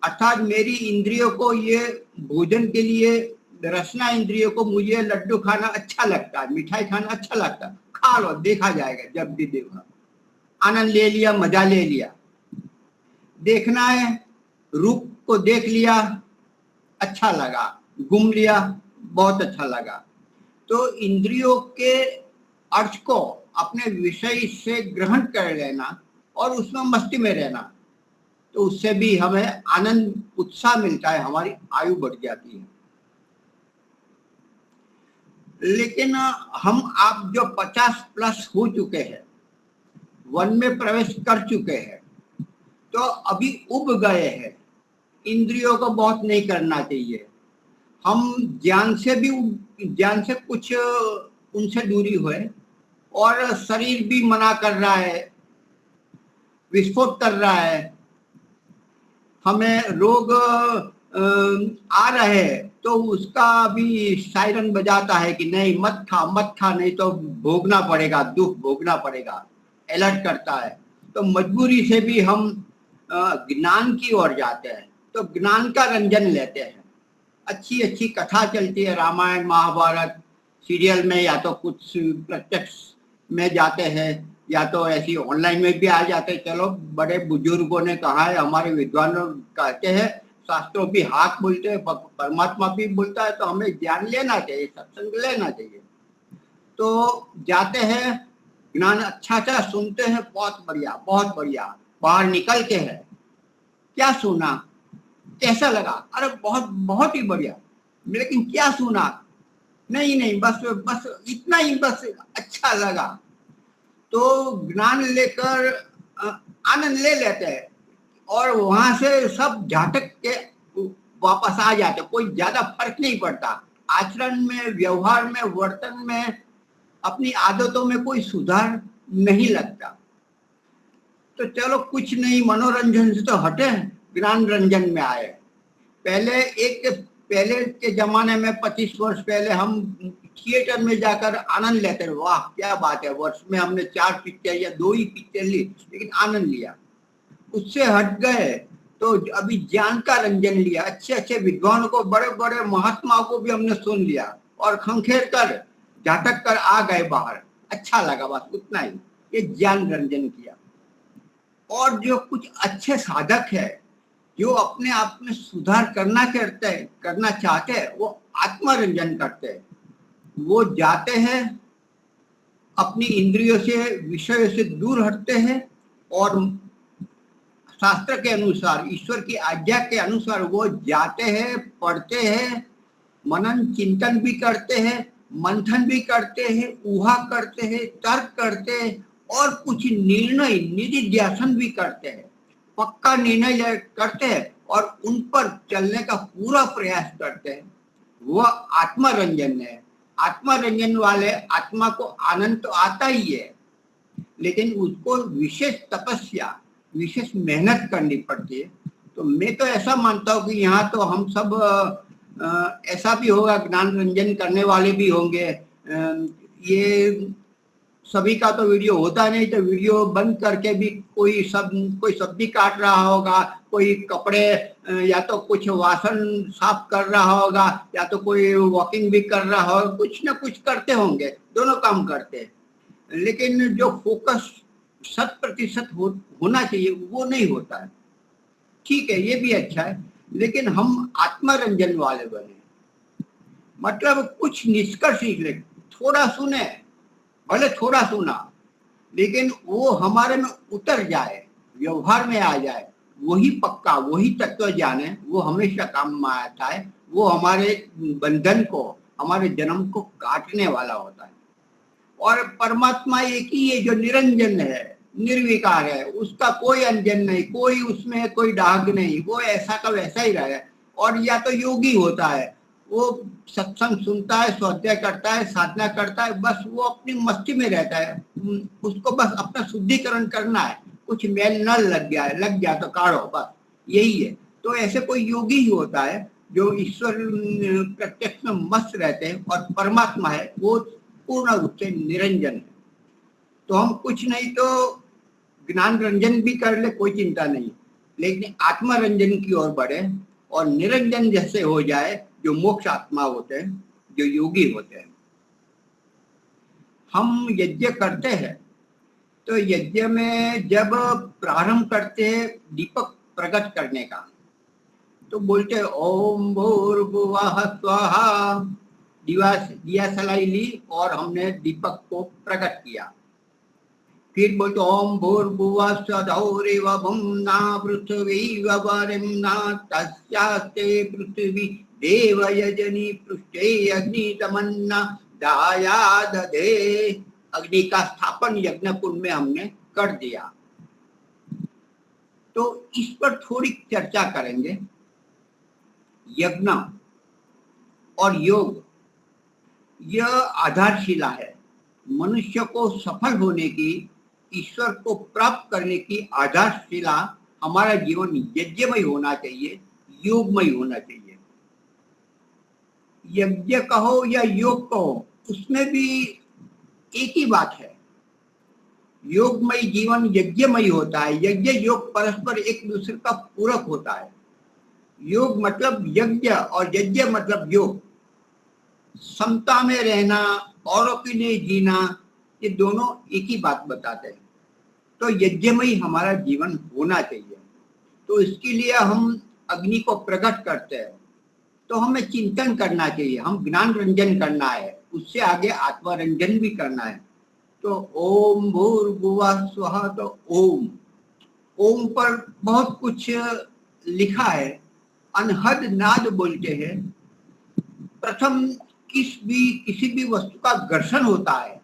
अर्थात मेरी इंद्रियों को, ये भोजन के लिए रसना इंद्रियों को, मुझे लड्डू खाना अच्छा लगता है, मिठाई खाना अच्छा लगता है, खा लो, देखा जाएगा जब भी देखा, आनंद ले लिया, मजा ले लिया। देखना है, रूप को देख लिया, अच्छा लगा, घूम लिया, बहुत अच्छा लगा। तो इंद्रियों के अर्थ को अपने विषय से ग्रहण कर लेना और उसमें मस्ती में रहना, तो उससे भी हमें आनंद, उत्साह मिलता है, हमारी आयु बढ़ जाती है। लेकिन आप जो 50 प्लस हो चुके हैं, वन में प्रवेश कर चुके हैं, तो अभी उब गए हैं, इंद्रियों को बहुत नहीं करना चाहिए। हम ज्ञान से कुछ उनसे दूरी हुए, और शरीर भी मना कर रहा है, विस्फोट कर रहा है, हमें रोग आ रहे हैं, तो उसका भी सायरन बजाता है कि नहीं, मत खा, नहीं तो भोगना पड़ेगा, दुख भोगना पड़ेगा, अलर्ट करता है। तो मजबूरी से भी हम ज्ञान की ओर जाते हैं, तो ज्ञान का रंजन लेते हैं। अच्छी कथा चलती है, रामायण महाभारत सीरियल में, या तो कुछ प्रत्यक्ष में जाते हैं, या तो ऐसी ऑनलाइन में भी आ जाते हैं। चलो, बड़े बुजुर्गों ने कहा है, हमारे विद्वान कहते हैं, शास्त्रों भी हाथ बोलते हैं, परमात्मा भी बोलता है, तो हमें ज्ञान लेना चाहिए, सत्संग लेना चाहिए। तो जाते हैं, ज्ञान अच्छा सुनते हैं, बहुत बढ़िया। बाहर निकलते हैं, क्या सुना, कैसा लगा, अरे बहुत ही बढ़िया, लेकिन क्या सुना, नहीं, बस इतना ही, बस अच्छा लगा। तो ज्ञान लेकर आनंद ले लेते हैं, और वहां से सब झाटक के वापस आ जाते, कोई ज्यादा फर्क नहीं पड़ता। आचरण में, व्यवहार में, वर्तन में, अपनी आदतों में कोई सुधार नहीं लगता। तो चलो, कुछ नहीं, मनोरंजन से तो हटे, ज्ञान रंजन में आए। पहले के जमाने में 25 वर्ष पहले हम थिएटर में जाकर आनंद लेते थे, वाह क्या बात है, वर्ष में हमने 4 पिक्चर या 2 ही पिक्चर ली, लेकिन आनंद लिया। उससे हट गए तो अभी ज्ञान का रंजन लिया, अच्छे विद्वानों को, बड़े महात्माओं को भी हमने सुन लिया, और खंखेर कर, झाटक कर आ गए बाहर, अच्छा लगा, बस उतना ही, ये ज्ञान रंजन किया। और जो कुछ अच्छे साधक है, जो अपने आप में सुधार करना चाहते हैं, वो आत्मरंजन करते हैं। वो जाते हैं, अपनी इंद्रियों से, विषयों से दूर हटते हैं, और शास्त्र के अनुसार, ईश्वर की आज्ञा के अनुसार वो जाते हैं, पढ़ते हैं, मनन चिंतन भी करते हैं, मंथन भी करते हैं, ऊहा करते हैं, तर्क करते हैं, और कुछ निर्णय निधिध्यासन भी करते हैं। पक्का निर्णय करते हैं और उन पर चलने का पूरा प्रयास करते हैं, वह आत्मरंजन है। आत्मरंजन वाले आत्मा को आनंद तो आता ही है, लेकिन उसको विशेष तपस्या, विशेष मेहनत करनी पड़ती है। तो मैं तो ऐसा मानता हूँ कि यहाँ तो हम सब ऐसा भी होगा, ज्ञान रंजन करने वाले भी होंगे। ये सभी का तो वीडियो होता नहीं, तो वीडियो बंद करके भी कोई सब्जी काट रहा होगा, कोई कपड़े या तो कुछ वासन साफ कर रहा होगा, या तो कोई वॉकिंग भी कर रहा होगा, कुछ ना कुछ करते होंगे, दोनों काम करते हैं। लेकिन जो फोकस 100% होना चाहिए वो नहीं होता है। ठीक है, ये भी अच्छा है, लेकिन हम आत्मरंजन वाले बने, मतलब कुछ निष्कर्ष निकले, थोड़ा सुने, भले थोड़ा सुना, लेकिन वो हमारे में उतर जाए, व्यवहार में आ जाए, वही पक्का, वही तत्व ज्ञान है, वो हमेशा काम में आता है। वो हमारे बंधन को, हमारे जन्म को काटने वाला होता है। और परमात्मा एक ही है जो निरंजन है, निर्विकार है, उसका कोई अंजन नहीं, कोई उसमें कोई दाग नहीं, वो ऐसा का वैसा ही रहे। और या तो योगी होता है, वो सत्संग सुनता है, स्वाध्याय करता है, साधना करता है, बस वो अपनी मस्ती में रहता है, उसको बस अपना शुद्धिकरण करना है, कुछ मेल न लग गया तो काढ़ो, बस यही है। तो ऐसे कोई योगी ही होता है जो ईश्वर प्रत्यक्ष में मस्त रहते हैं, और परमात्मा है वो पूर्ण रूप से निरंजन है। तो हम कुछ नहीं तो ज्ञान रंजन भी कर ले, कोई चिंता नहीं, लेकिन आत्मरंजन की ओर बढ़े और निरंजन जैसे हो जाए, जो मोक्ष आत्मा होते हैं, जो योगी होते हैं। हम यज्ञ करते हैं, तो यज्ञ में जब प्रारंभ करते हैं दीपक प्रकट करने का, तो बोलते हैं ओम भूर्भुवः स्वाहा, दिया सलाई ली और हमने दीपक को प्रकट किया। फिर बोलते ओम भूर्भुवः स्वधौरिवभुम्ना पृथ्वी वरेण्या तस्यास्ते पृथ्वी देवयजनी पृष्ठे अग्नि तमन्ना दायादधे। अग्नि का स्थापन यज्ञ कुंड में हमने कर दिया। तो इस पर थोड़ी चर्चा करेंगे। यज्ञ और योग यह आधारशिला है, मनुष्य को सफल होने की, ईश्वर को प्राप्त करने की आधारशिला। हमारा जीवन यज्ञमय होना चाहिए, योगमय होना चाहिए। यज्ञ कहो या योग कहो, उसमें भी एक ही बात है। योगमय जीवन यज्ञमय होता है, यज्ञ योग परस्पर एक दूसरे का पूरक होता है। योग मतलब यज्ञ और यज्ञ मतलब योग, समता में रहना, औरों के लिए जीना, ये दोनों एक ही बात बताते हैं। तो यज्ञमय हमारा जीवन होना चाहिए। तो इसके लिए हम अग्नि को प्रकट करते हैं, तो हमें चिंतन करना चाहिए, हम ज्ञान रंजन करना है, उससे आगे आत्मरंजन भी करना है। तो ओम भूर्भुवः स्वः, तो ओम पर बहुत कुछ लिखा है। अनहद नाद बोलते हैं। प्रथम किसी भी वस्तु का घर्षण होता है,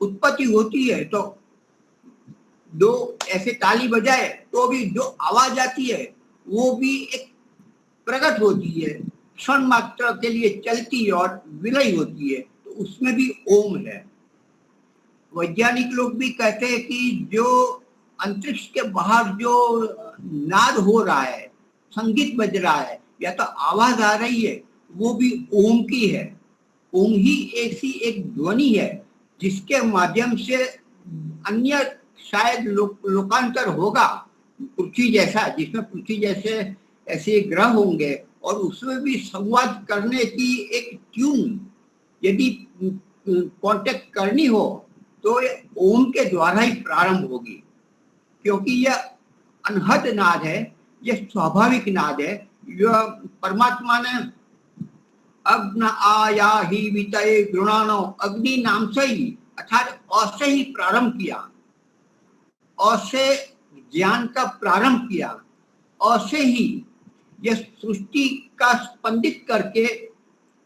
उत्पत्ति होती है, तो दो ऐसे ताली बजाए तो भी जो आवाज आती है वो भी एक प्रकट होती है, क्षण मात्र के लिए चलती है और विलय होती है, तो उसमें भी ओम है। वैज्ञानिक लोग भी कहते हैं कि जो अंतरिक्ष के बाहर जो नाद हो रहा है, संगीत बज रहा है या तो आवाज आ रही है, वो भी ओम की है। ओम ही ऐसी एक ध्वनि है जिसके माध्यम से अन्य शायद लोकांतर होगा, पृथ्वी जैसा, जिसमें पृथ्वी जैसे ऐसे ग्रह होंगे और उसमें भी संवाद करने की एक ट्यून यदि कांटेक्ट करनी हो तो ओम के द्वारा ही प्रारंभ होगी, क्योंकि यह अनहद नाद है, यह स्वाभाविक नाद है। यह परमात्मा ने अग्न आया ही वितये गृणानो, अग्नि नाम से ही अर्थात अ से ही प्रारंभ किया, अ से ज्ञान का प्रारंभ किया, अ से ही यह सृष्टि का स्पंदित करके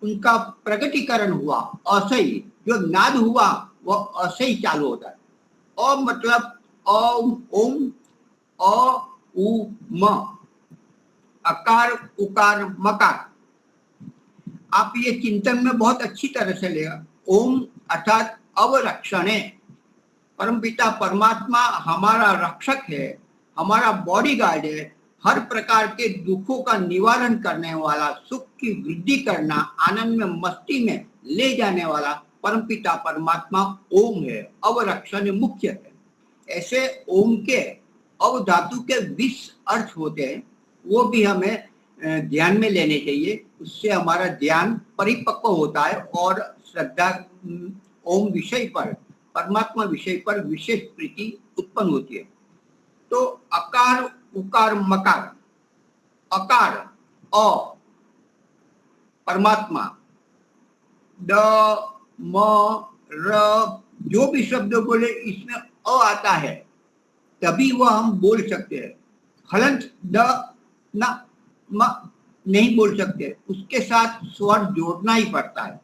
उनका प्रकटीकरण हुआ। अ से ही जो नाद हुआ वह अ से ही चालू होता है। अ मतलब ओम, अ उ म, अकार उकार मकार। आप ये चिंतन में बहुत अच्छी तरह से लेगा। ओम अर्थात अवरक्षणे, परमपिता परमात्मा हमारा रक्षक है, हमारा बॉडीगार्ड है, हर प्रकार के दुखों का निवारण करने वाला, सुख की वृद्धि करना, आनंद में मस्ती में ले जाने वाला परमपिता परमात्मा ओम है। अवरक्षण मुख्य है। ऐसे ओम के अव धातु के 20 अर्थ होते हैं, वो भी हमें ध्यान में लेने चाहिए। उससे हमारा ध्यान परिपक्व होता है और श्रद्धा ओम विषय पर, परमात्मा विषय पर विशेष प्रीति उत्पन्न होती है। तो अकार उकार मकार, अकार अ परमात्मा, द म र, जो भी शब्द बोले इसमें अ आता है तभी वह हम बोल सकते हैं। हलंत द न म नहीं बोल सकते, उसके साथ स्वर जोड़ना ही पड़ता है।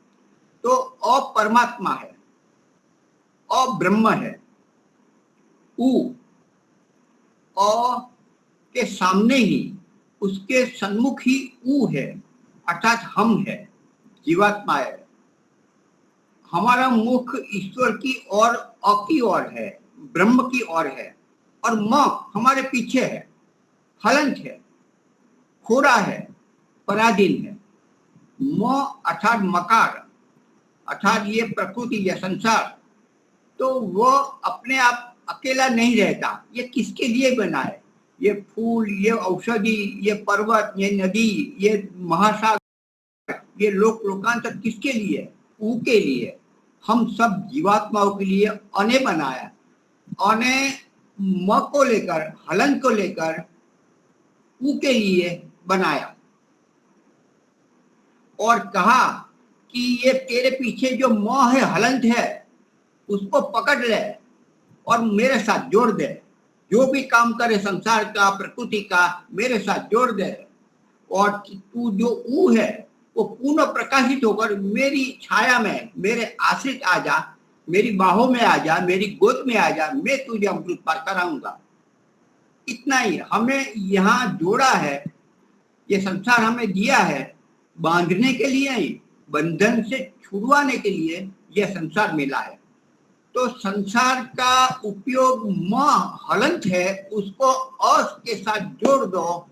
तो अ परमात्मा है, अ ब्रह्म है, उ अ के सामने ही, उसके सन्मुख ही उ है, अर्थात हम है, जीवात्मा है। हमारा मुख ईश्वर की ओर, अ की ओर है, ब्रह्म की ओर है, और म हमारे पीछे है, हलंत है, खोरा है, पराधीन है। म अर्थात मकार, अर्थात ये प्रकृति, यह संसार, तो वो अपने आप अकेला नहीं रहता। ये किसके लिए बना है? ये फूल, ये औषधि, ये पर्वत, ये नदी, ये महासागर, ये लोक लोकांतर किसके लिए? ऊ के लिए। हम सब जीवात्माओं के लिए अने बनाया। अने म को लेकर, हलन को लेकर ऊ के लिए बनाया और कहा कि ये तेरे पीछे जो म है, हलंत है, उसको पकड़ ले और मेरे साथ जोड़ दे। जो भी काम करे संसार का, प्रकृति का, मेरे साथ जोड़ दे। और तू जो ऊ है वो पूर्ण प्रकाशित होकर मेरी छाया में, मेरे आश्रित आ जा, मेरी बाहों में आ जा, मेरी गोद में आ जा, मैं तुझे अमृत पार कराऊंगा। इतना ही हमें यहाँ जोड़ा है, ये संसार हमें दिया है बांधने के लिए ही, बंधन से छुड़वाने के लिए यह संसार मिला है। तो संसार का उपयोग म हलंत है, उसको अ के साथ जोड़ दो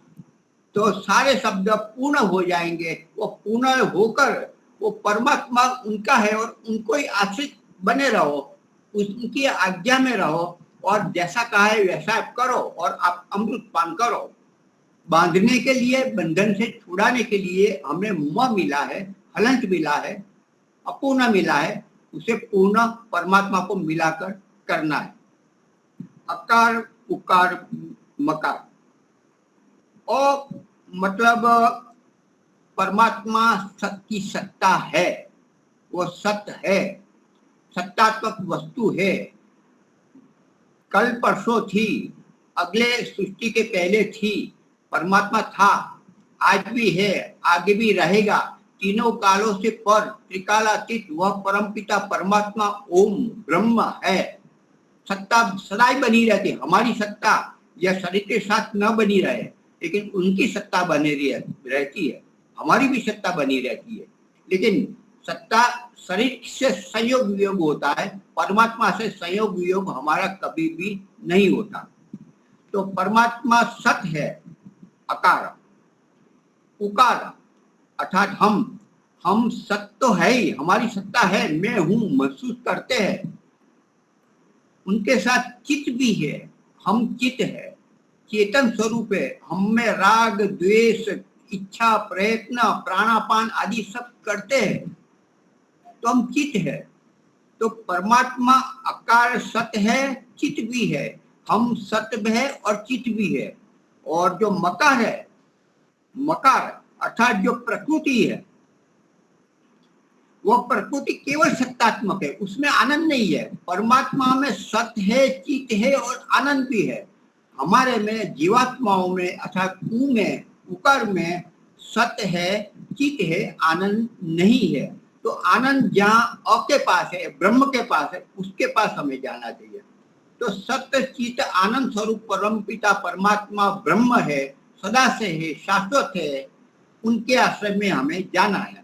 तो सारे शब्द पूर्ण हो जाएंगे। वो पूर्ण होकर वो परमात्मा उनका है और उनको ही आश्रित बने रहो, उनकी आज्ञा में रहो और जैसा कहा है वैसा आप करो और आप अमृत पान करो। बांधने के लिए, बंधन से छुड़ाने के लिए हमें म मिला है, हलंत मिला है, अपूर्ण मिला है, उसे पूर्ण परमात्मा को मिलाकर करना है। अकार उकार मकार। और मतलब परमात्मा सत की सत्ता है, वो सत्य है, सत्तात्मक वस्तु है। कल परसों थी, अगले सृष्टि के पहले थी, परमात्मा था, आज भी है, आगे भी रहेगा। तीनों कालों से पर, त्रिकालातीत वह परमपिता परमात्मा ओम ब्रह्म है। सत्ता सदाई बनी रहती है। हमारी सत्ता यह शरीर के साथ न बनी रहे, लेकिन उनकी सत्ता बनी रहती है, हमारी भी सत्ता बनी रहती है। लेकिन सत्ता शरीर से संयोग वियोग होता है, परमात्मा से संयोग वियोग हमारा कभी भी नहीं होता। तो परमात्मा सत है, अकार। उकार अर्थात हम सत तो है ही, हमारी सत्ता है, मैं हूं, महसूस करते हैं। उनके साथ चित्त भी है, हम चित्त है, चेतन स्वरूप है। हम में राग, द्वेष, इच्छा, प्रयत्न, प्राणापान आदि सब करते हैं, तो हम चित्त है। तो परमात्मा अकार सत है, चित्त भी है, हम सत्य है और चित्त भी है। और जो मकार है, मकार अर्थात जो प्रकृति है, वह प्रकृति केवल सत्तात्मक है, उसमें आनंद नहीं है। परमात्मा में सत्य है, चित्त है और आनंद भी है। हमारे में, जीवात्माओं में अर्थात ऊ में, उकार में सत्य है, चित्त है, आनंद नहीं है। तो आनंद जहाँ अ के पास है, ब्रह्म के पास है, उसके पास हमें जाना चाहिए। तो सत्य चित आनंद स्वरूप परम पिता परमात्मा ब्रह्म है, सदा से है, शाश्वत है, उनके आश्रय में हमें जाना है।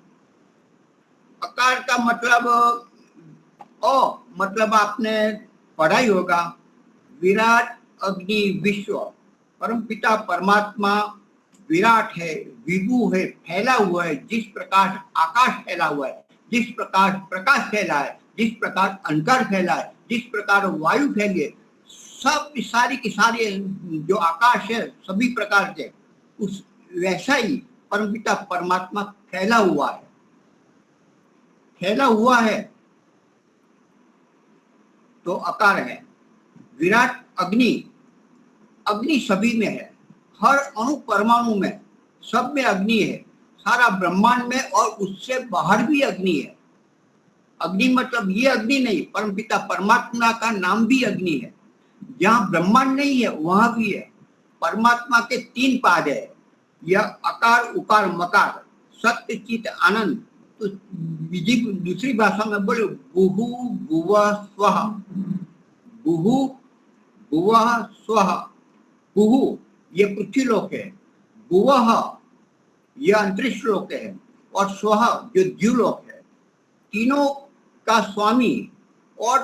अकार का मतलब मतलब आपने पढ़ा ही होगा, विराट अग्नि विश्व। परम पिता परमात्मा विराट है, विभु है, फैला हुआ है। जिस प्रकार आकाश फैला हुआ है, जिस प्रकार प्रकाश फैला है, जिस प्रकार अंधकार फैला है, जिस प्रकार वायु फैली है, सब सारी की सारी जो आकाश है सभी प्रकार से उस वैसा ही परमपिता परमात्मा फैला हुआ है, फैला हुआ है, तो अकार है। विराट अग्नि, अग्नि सभी में है, हर अणु परमाणु में, सब में अग्नि है, सारा ब्रह्मांड में और उससे बाहर भी अग्नि है। अग्नि मतलब ये अग्नि नहीं, परमपिता परमात्मा का नाम भी अग्नि है। जहां ब्रह्मांड नहीं है वहां भी है। परमात्मा के 3 पाद है, यह अकार उकार मकार, सत्य चित आनंद। तो दूसरी भाषा में बोले बुहु भुवः स्वः, बुहु भुवः स्वः। बुहु ये पृथ्वी लोक है, भुवः यह अंतरिक्ष लोक है, और स्वः जो द्युलोक है। तीनों का स्वामी और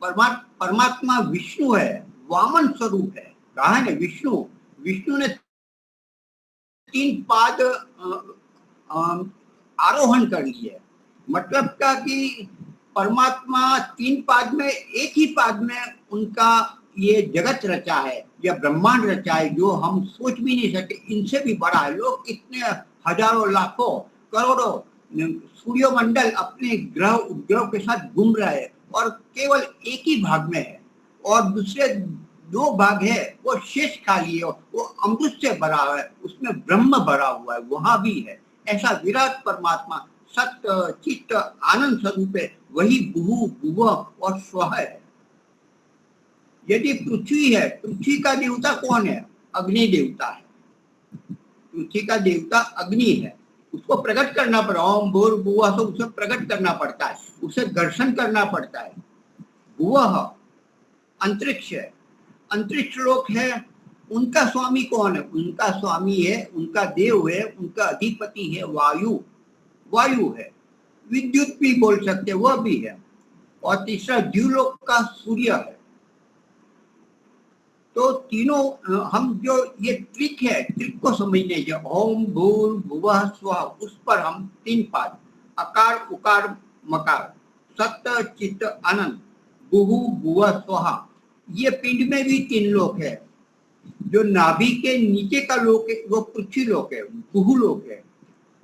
परमात्मा विष्णु है, वामन स्वरूप है। कहा है विष्णु, विष्णु ने 3 पाद आरोहण कर लिए। मतलब क्या कि परमात्मा 3 पाद में, एक ही पाद में उनका ये जगत रचा है, या ब्रह्मांड रचा है, जो हम सोच भी नहीं सकते, इनसे भी बड़ा है। लोग कितने हजारों लाखों करोड़ों सूर्यमंडल अपने ग्रह उपग्रह के साथ घूम रहा है, और केवल एक ही भाग में है, और दूसरे 2 भाग है वो शेष खाली है, वो अमृत से भरा है, उसमें ब्रह्म भरा हुआ है, वहां भी है। ऐसा विराट परमात्मा सत्य चित्त आनंद स्वरूप है, वही बुहु भुवः और स्वः है। यदि पृथ्वी है, पृथ्वी का देवता कौन है? अग्नि देवता है। पृथ्वी का देवता अग्नि है, उसको प्रकट करना पड़ा, ओम भूर्भुवः से उसे प्रकट करना पड़ता है, उसे घर्षण करना पड़ता है। भुवः अंतरिक्ष है, अंतरिक्ष लोक है, उनका स्वामी कौन है? उनका स्वामी है, उनका देव है, उनका अधिपति है वायु, वायु है। विद्युत भी बोल सकते, वह भी है। और तीसरा द्युलोक का सूर्य है। तो तीनों हम जो ये ट्रिक है, ट्रिक को समझने जो ओम भूर्भुवः स्वः, उस पर हम 3 पाद अकार उकार मकार, सत्य चित्त आनंद, बुहु भुवः स्वः। ये पिंड में भी 3 लोक है। जो नाभि के नीचे का लोक है वो पृथ्वी लोक है, बुहु लोक है।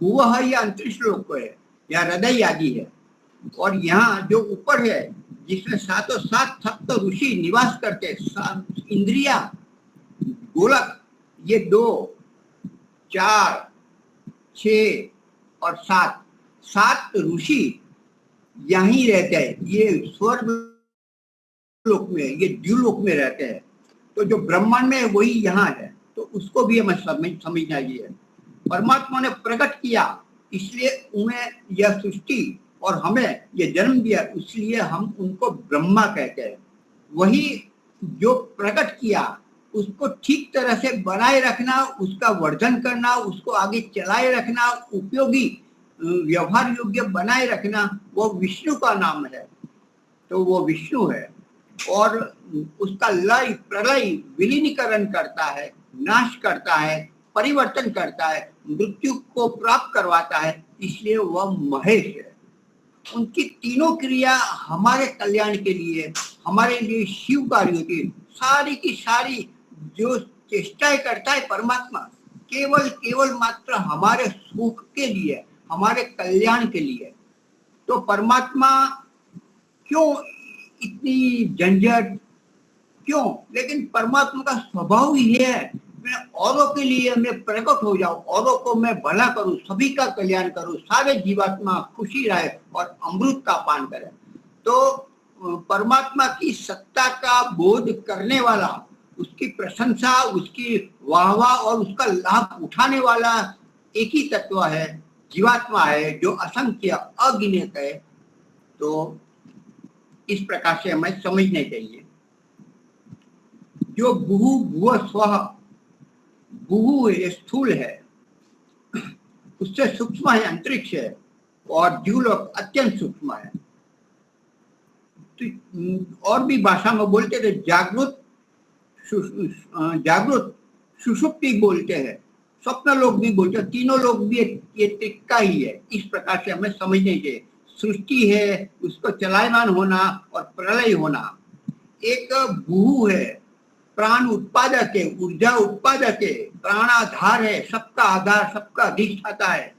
भुवः या अंतरिक्ष लोक है, या हृदय आदि है। और यहाँ जो ऊपर है, जिसमें 7 सप्त ऋषि निवास करते, इंद्रिया गोलक, ये 2 4 6 और 7 ऋषि यहीं रहते हैं। ये स्वर्ग लोक में, ये द्युलोक में रहते हैं। तो जो ब्रह्मांड में है वही यहाँ है, तो उसको भी हमें समझना है। परमात्मा ने प्रकट किया, इसलिए उन्हें यह सृष्टि और हमें यह जन्म दिया, इसलिए हम उनको ब्रह्मा कहते हैं। वही जो प्रकट किया उसको ठीक तरह से बनाए रखना, उसका वर्धन करना, उसको आगे चलाए रखना, उपयोगी व्यवहार योग्य बनाए रखना, वो विष्णु का नाम है। तो वो विष्णु है, और उसका लय प्रलय विलीनीकरण करता है, नाश करता है, परिवर्तन करता है, मृत्यु को प्राप्त करवाता है, इसलिए वह महेश है। उनकी तीनों क्रिया हमारे कल्याण के लिए, हमारे लिए शिवकारी होती है। सारी की सारी जो चेष्टाएं करता है परमात्मा, केवल मात्र हमारे सुख के लिए, हमारे कल्याण के लिए। तो परमात्मा क्यों इतनी झंझट, क्यों? लेकिन परमात्मा का स्वभाव ही है, मैं औरों के लिए मैं प्रकट हो जाऊं, औरों को मैं भला करूं, सभी का कल्याण करूं, सारे जीवात्मा खुशी रहे और अमृत का पान करें। तो परमात्मा की सत्ता का बोध करने वाला, उसकी प्रशंसा, उसकी वाहवाह और उसका लाभ उठाने वाला एक ही तत्व है, जीवात्मा है, जो असंख्य अगिनत है। तो इस प्रकार से हमें समझने चाहिए। जो भू भुव स्वः, भू है स्थूल है, उससे सूक्ष्म है अंतरिक्ष है, और जीवलोक अत्यंत सूक्ष्म है। तो और भी भाषा में बोलते थे जागृत जागृत सुषुप्ति बोलते हैं, स्वप्न लोग भी बोलते हैं, तीनों लोग भी ये टिक्का ही है। इस प्रकार से हमें समझने चाहिए। सृष्टि है, उसको चलायमान होना और प्रलय होना। एक भू है, प्राण उत्पादक है, ऊर्जा उत्पादक है, प्राणाधार है, सबका आधार, सबका अधिष्ठाता है।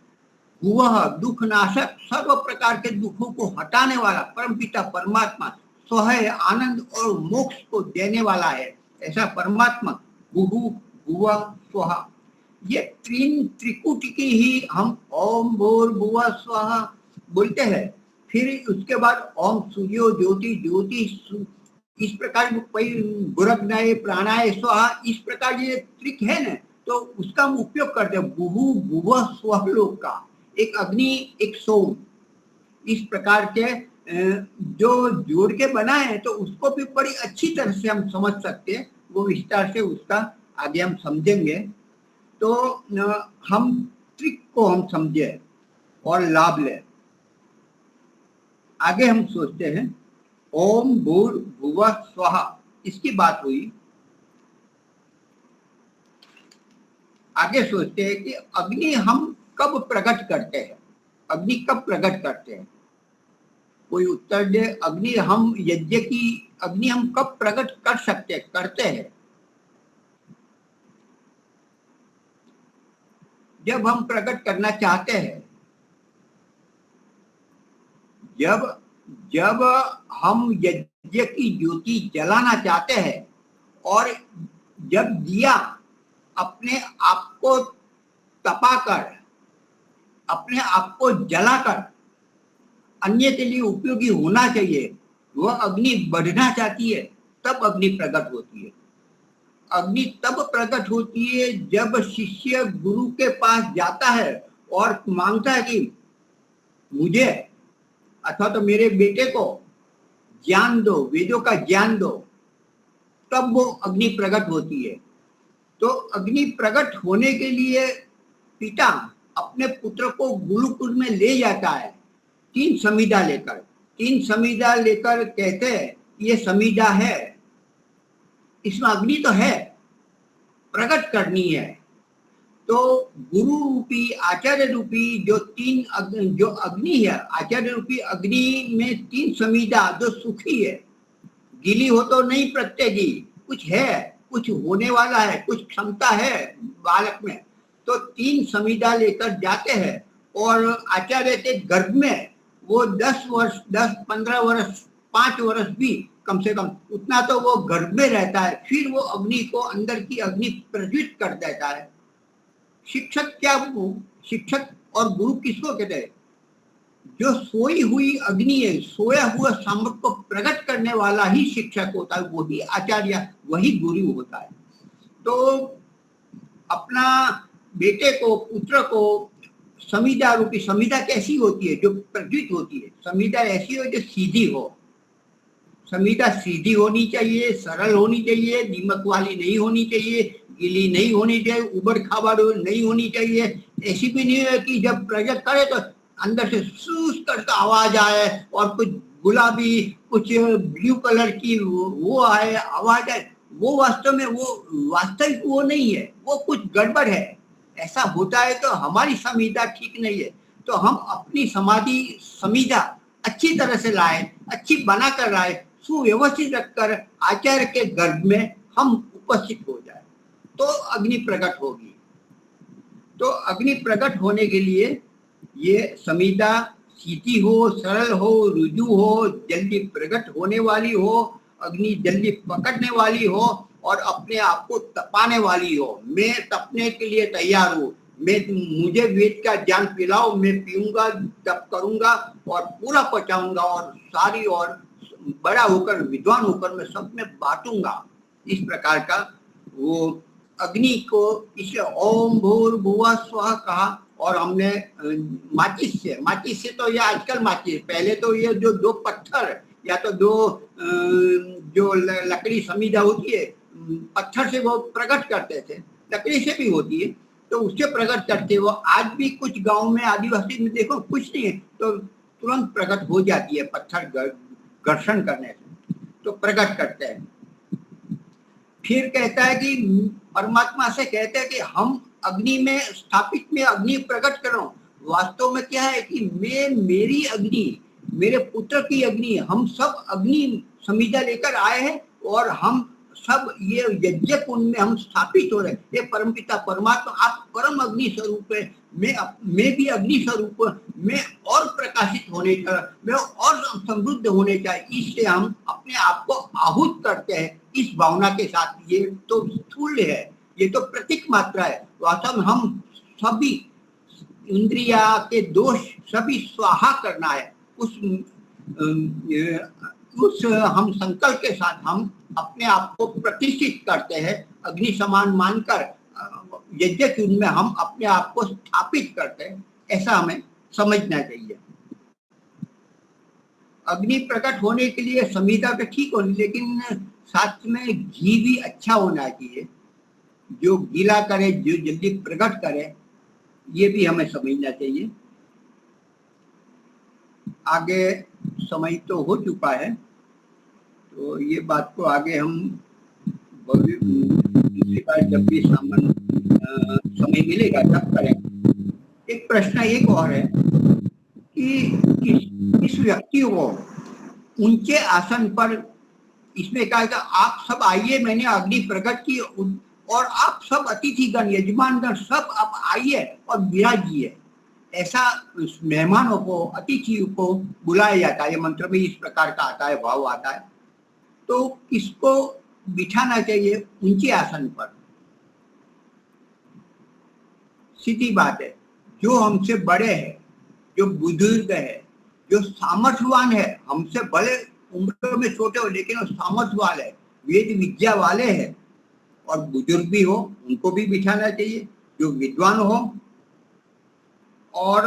भुवः दुख नाशक, सर्व प्रकार के दुखों को हटाने वाला परमपिता परमात्मा, स्वः आनंद और मोक्ष को देने वाला है, ऐसा परमात्मा भुहु भुवः स्वः। ये तीन त्रिकुटी की ही हम ओम भूर्भुवः स्वः बोलते हैं। फिर उसके बाद ओम सूर्यो ज्योति ज्योति, इस प्रकार कोई गुरग्नाय प्राणाय स्वाहा, इस प्रकार ये त्रिक है ना, तो उसका हम उपयोग करते हैं भुहु भुवः स्वः लोक का। एक अग्नि, एक सोम, इस प्रकार के जो जोड़ के बनाए हैं, तो उसको भी बड़ी अच्छी तरह से हम समझ सकते हैं। वो विस्तार से उसका आगे हम समझेंगे। तो हम ट्रिक को हम समझे और लाभ ले। आगे हम सोचते हैं ओम भूर्भुवः स्वः, इसकी बात हुई। आगे सोचते हैं कि अग्नि हम कब प्रकट करते हैं, अग्नि कब प्रकट करते हैं। कोई उत्तर दे। अग्नि हम यज्ञ की अग्नि हम कब प्रकट कर सकते हैं, करते हैं? जब हम प्रकट करना चाहते हैं, जब हम यज्ञ की ज्योति जलाना चाहते हैं, और जब दिया अपने आप को तपाकर, अपने आप को जलाकर अन्य के लिए उपयोगी होना चाहिए, वह अग्नि बढ़ना चाहती है, तब अग्नि प्रकट होती है। अग्नि तब प्रकट होती है जब शिष्य गुरु के पास जाता है और मांगता है कि मुझे अथवा तो मेरे बेटे को ज्ञान दो, वेदों का ज्ञान दो, तब वो अग्नि प्रकट होती है। तो अग्नि प्रकट होने के लिए पिता अपने पुत्र को गुरुकुल में ले जाता है, 3 समिधा लेकर। 3 समिधा लेकर कहते हैं ये समिधा है, इसमें अग्नि तो है, प्रकट करनी है। तो गुरु रूपी, आचार्य रूपी जो जो अग्नि है, आचार्य रूपी अग्नि में 3 समिधा जो सुखी है, गीली हो तो नहीं प्रत्येकी, कुछ है, कुछ होने वाला है, कुछ क्षमता है बालक में, तो 3 समिधा लेकर जाते हैं। और आचार्य के गर्भ में वो 10 वर्ष, 10, 15 वर्ष, 5 वर्ष भी कम से कम उतना तो वो गर्भ में रहता है। फिर वो अग्नि को, अंदर की अग्नि प्रज्वलित कर देता है। शिक्षक क्या, शिक्षक और गुरु किसको कहते हैं? जो सोई हुई अग्नि है, सोया हुआ सामर्थ को प्रकट करने वाला ही शिक्षक होता है, वही आचार्य, वही गुरु होता है। तो अपना बेटे को, पुत्र को समिधा रूपी, समिधा कैसी होती है? जो प्रज्वलित होती है। समिधा ऐसी हो जो सीधी हो, समिधा सीधी होनी चाहिए, सरल होनी चाहिए, दीमक वाली नहीं होनी चाहिए, गीली नहीं होनी चाहिए, उबड़ खाबड़ नहीं होनी चाहिए। ऐसी भी नहीं है कि जब प्रकट करे तो अंदर से सूस करता आवाज आए, और कुछ गुलाबी, कुछ ब्लू कलर की वो आए, आवाज आए। वो वास्तव में वो वास्तविक वो नहीं है, वो कुछ गड़बड़ है। ऐसा होता है तो हमारी समिधा ठीक नहीं है। तो हम अपनी समिधा अच्छी तरह से लाए, अच्छी बना कर लाए, सुव्यवस्थित रखकर आचार्य के गर्भ में हम उपस्थित हो जाए, तो अग्नि प्रकट होगी। तो अग्नि प्रकट होने के लिए ये समिधा सीधी हो, सरल हो, रुजु हो, जल्दी प्रकट होने वाली हो, अग्नि जल्दी पकड़ने वाली हो, और अपने आप को तपाने वाली हो। मैं तपने के लिए तैयार हूँ, मुझे वेद का ज्ञान पिलाओ, मैं पीऊंगा, तप करूंगा और पूरा पचाऊंगा, और सारी और बड़ा होकर, विद्वान होकर मैं सब में बांटूंगा। इस प्रकार का वो अग्नि को इसलिए ओम भूर्भुवः स्वः कहा। और हमने माचिस से तो ये आजकल माचिस, पहले तो ये जो 2 पत्थर या तो 2 जो लकड़ी समिधा होती है, पत्थर से वो प्रकट करते थे, लकड़ी से भी होती है, तो उससे प्रकट करते वो आज भी कुछ गांव में आदिवासी में देखो कुछ नहीं है तो तुरंत प्रकट हो जाती है, पत्थर घर्षण करने से तो प्रकट करते हैं। फिर कहता है कि परमात्मा से कहते हैं कि हम अग्नि में स्थापित में अग्नि प्रकट करो। वास्तव में क्या है कि मेरी अग्नि, मेरे पुत्र की अग्नि, हम सब अग्नि समिधा लेकर आए हैं और हम सब ये यज्ञ कुंड में हम स्थापित हो रहे हैं। ये परमपिता परमात्मा आप परम अग्नि स्वरूप है, मैं भी अग्नि स्वरूप, मैं और प्रकाशित होने का, मैं और समृद्ध होने चाहिए, इससे हम अपने आप को आहूत करते हैं इस भावना के साथ। ये तो स्थूल है, ये तो प्रतीक मात्रा है। वास्तव में हम सभी इंद्रिया के दोष सभी स्वाहा करना है। उस हम संकल्प के साथ हम अपने आप को प्रतिष्ठित करते हैं, अग्नि समान मानकर यज्ञ कुंड में हम अपने आप को स्थापित करते हैं, ऐसा हमें समझना चाहिए। अग्नि प्रकट होने के लिए संहिता तो ठीक होनी, लेकिन साथ में घी भी अच्छा होना चाहिए, जो गीला करे, जो जल्दी प्रकट करे, ये भी हमें समझना चाहिए। आगे समय तो हो चुका है, तो ये बात को आगे हम दूसरी बार जब भी समय मिलेगा तब करेंगे। एक प्रश्न एक और है कि इस व्यक्ति को ऊंचे आसन पर, इसमें कहा था आप सब आइए, मैंने अग्नि प्रकट की और आप सब अतिथिगण यजमानगण सब आप आइए और विराजिए, ऐसा मेहमानों को, अतिथियों को बुलाया जाता है। ये मंत्र में इस प्रकार का आता है, भाव आता है। तो किसको बिठाना चाहिए ऊंचे आसन पर? सीधी बात है, जो हमसे बड़े हैं, जो बुजुर्ग है, जो सामर्थ्यवान है, हमसे भले उम्र में छोटे हो लेकिन वो सामर्थ्यवान है, वेद विद्या वाले हैं और बुजुर्ग भी हो, उनको भी बिठाना चाहिए, जो विद्वान हो। और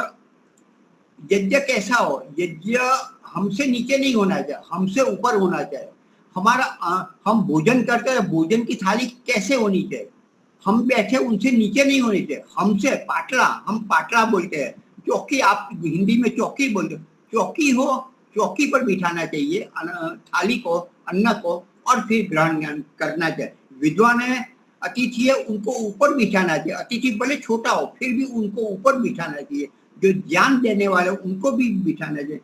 यज्ञ कैसा हो? यज्ञ हमसे नीचे नहीं होना चाहिए, हमसे ऊपर होना चाहिए। हमारा हम भोजन करते हैं, भोजन की थाली कैसे होनी चाहिए? हम बैठे उनसे नीचे नहीं होनी चाहिए, हमसे पाटला, हम पाटला बोलते हैं, चौकी आप हिंदी में चौकी बोलते हो, चौकी हो, चौकी पर बिठाना चाहिए थाली को, अन्न को, और फिर ग्रहण करना चाहिए। विद्वान है, अतिथि है, उनको ऊपर बिठाना चाहिए, अतिथि भले छोटा हो फिर भी उनको ऊपर बिठाना चाहिए। जो ज्ञान देने वाले उनको भी बिठाना चाहिए।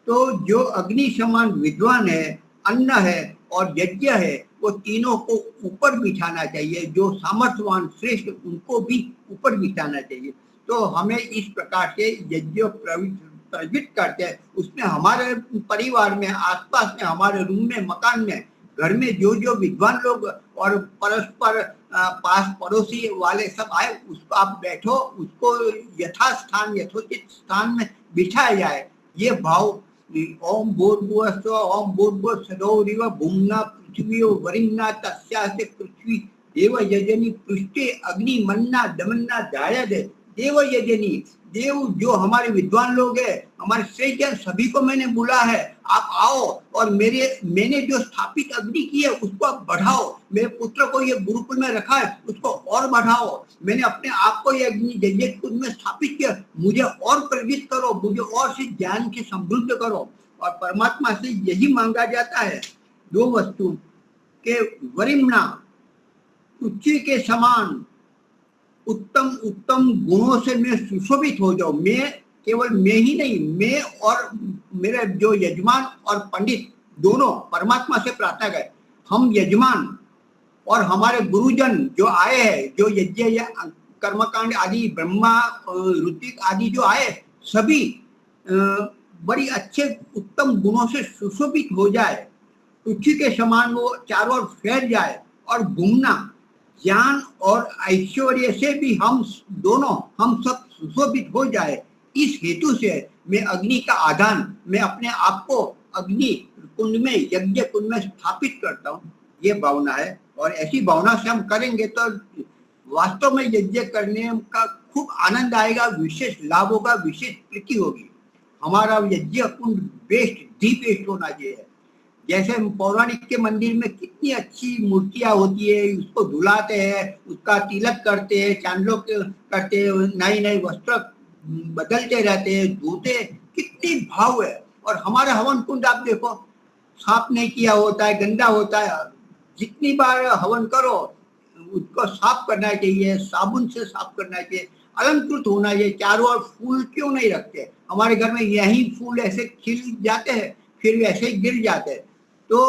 तो जो अग्नि समान विद्वान है, अन्न है और यज्ञ है, वो तीनों को ऊपर बिठाना चाहिए। जो सामर्थ्यवान श्रेष्ठ उनको भी ऊपर बिठाना चाहिए। तो हमें इस प्रकार से यज्ञ प्रज्वलित करते हैं, उसमें हमारे परिवार में, आसपास में, हमारे रूम में, मकान में, घर में जो विद्वान लोग और परस्पर पास पड़ोसी वाले सब आए, उसको आप बैठो, उसको यथास्थान यथोचित स्थान में बिठाया जाए। ये भाव ओम भूर्भुवः स्वः ओम भूर्भुवः सदौरिव भूम्ना पृथ्वी वरिन्ना तस्यास्य पृथ्वी देव यजनी पृष्ठे अग्नि मन्ना दमन्ना जायते देव यजनी। देव जो हमारे विद्वान लोग हैं, हमारे श्रेष्ठ सभी को मैंने बुला है, आप आओ और मैंने जो स्थापित अग्नि की है उसको आप बढ़ाओ। मेरे पुत्र को ये गुरुकुल में रखा है, उसको और बढ़ाओ। मैंने अपने आप को ये अग्नि यज्ञ कुंड में स्थापित किया, मुझे और प्रेरित करो, मुझे और से ज्ञान के समृद्ध करो। और परमात्मा से यही मांगा जाता है, दो वस्तु के वरिम्ना, उच्च के समान उत्तम उत्तम गुणों से मैं सुशोभित हो जाऊं। मैं केवल मैं ही नहीं, मैं और मेरे जो यजमान और पंडित दोनों परमात्मा से प्रार्थना करें। हम यजमान और हमारे गुरुजन जो आए हैं, जो यज्ञ या कर्मकांड आदि, ब्रह्मा ऋतिक आदि जो आए, सभी बड़ी अच्छे उत्तम गुणों से सुशोभित हो जाए, उच्च के समान वो चारों ओर फैल जाए। और घूमना, ज्ञान और ऐश्वर्य से भी हम दोनों, हम सब सुशोभित हो जाए। इस हेतु से मैं अग्नि का आधान, मैं अपने आप को अग्नि कुंड में, यज्ञ कुंड में स्थापित करता हूँ, ये भावना है। और ऐसी भावना से हम करेंगे तो वास्तव में यज्ञ करने का खूब आनंद आएगा, विशेष लाभ होगा, विशेष प्रीति होगी। हमारा यज्ञ कुंड बेस्ट, दी बेस्ट होना चाहिए। जैसे पौराणिक के मंदिर में कितनी अच्छी मूर्तियां होती है, उसको धुलाते हैं, उसका तिलक करते हैं, चांदलोक करते हैं, नए नए वस्त्र बदलते रहते हैं, धोते, कितनी भाव है। और हमारा हवन कुंड आप देखो, साफ नहीं किया होता है, गंदा होता है। जितनी बार हवन करो उसको साफ करना चाहिए, साबुन से साफ करना चाहिए, अलंकृत होना चाहिए। चारों ओर फूल क्यों नहीं रखते? हमारे घर में यही फूल ऐसे खिल जाते हैं, फिर ऐसे ही गिर जाते हैं। तो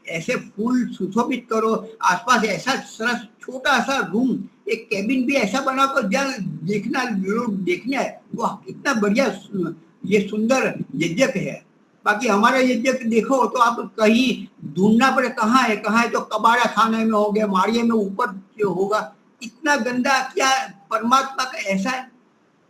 ऐसे फूल सुशोभित करो, आसपास ऐसा सरस छोटा सा रूम, एक कैबिन भी ऐसा बना कर जहाँ देखना, लोग देखने आए, वाह कितना बढ़िया ये सुंदर यज्ञ है। बाकी हमारा यज्ञ देखो तो आप कहीं ढूंढना पड़े, कहाँ है कहाँ है, तो कबाड़ा खाने में हो गया, माड़िये में ऊपर जो होगा, इतना गंदा। क्या परमात्मा का ऐसा है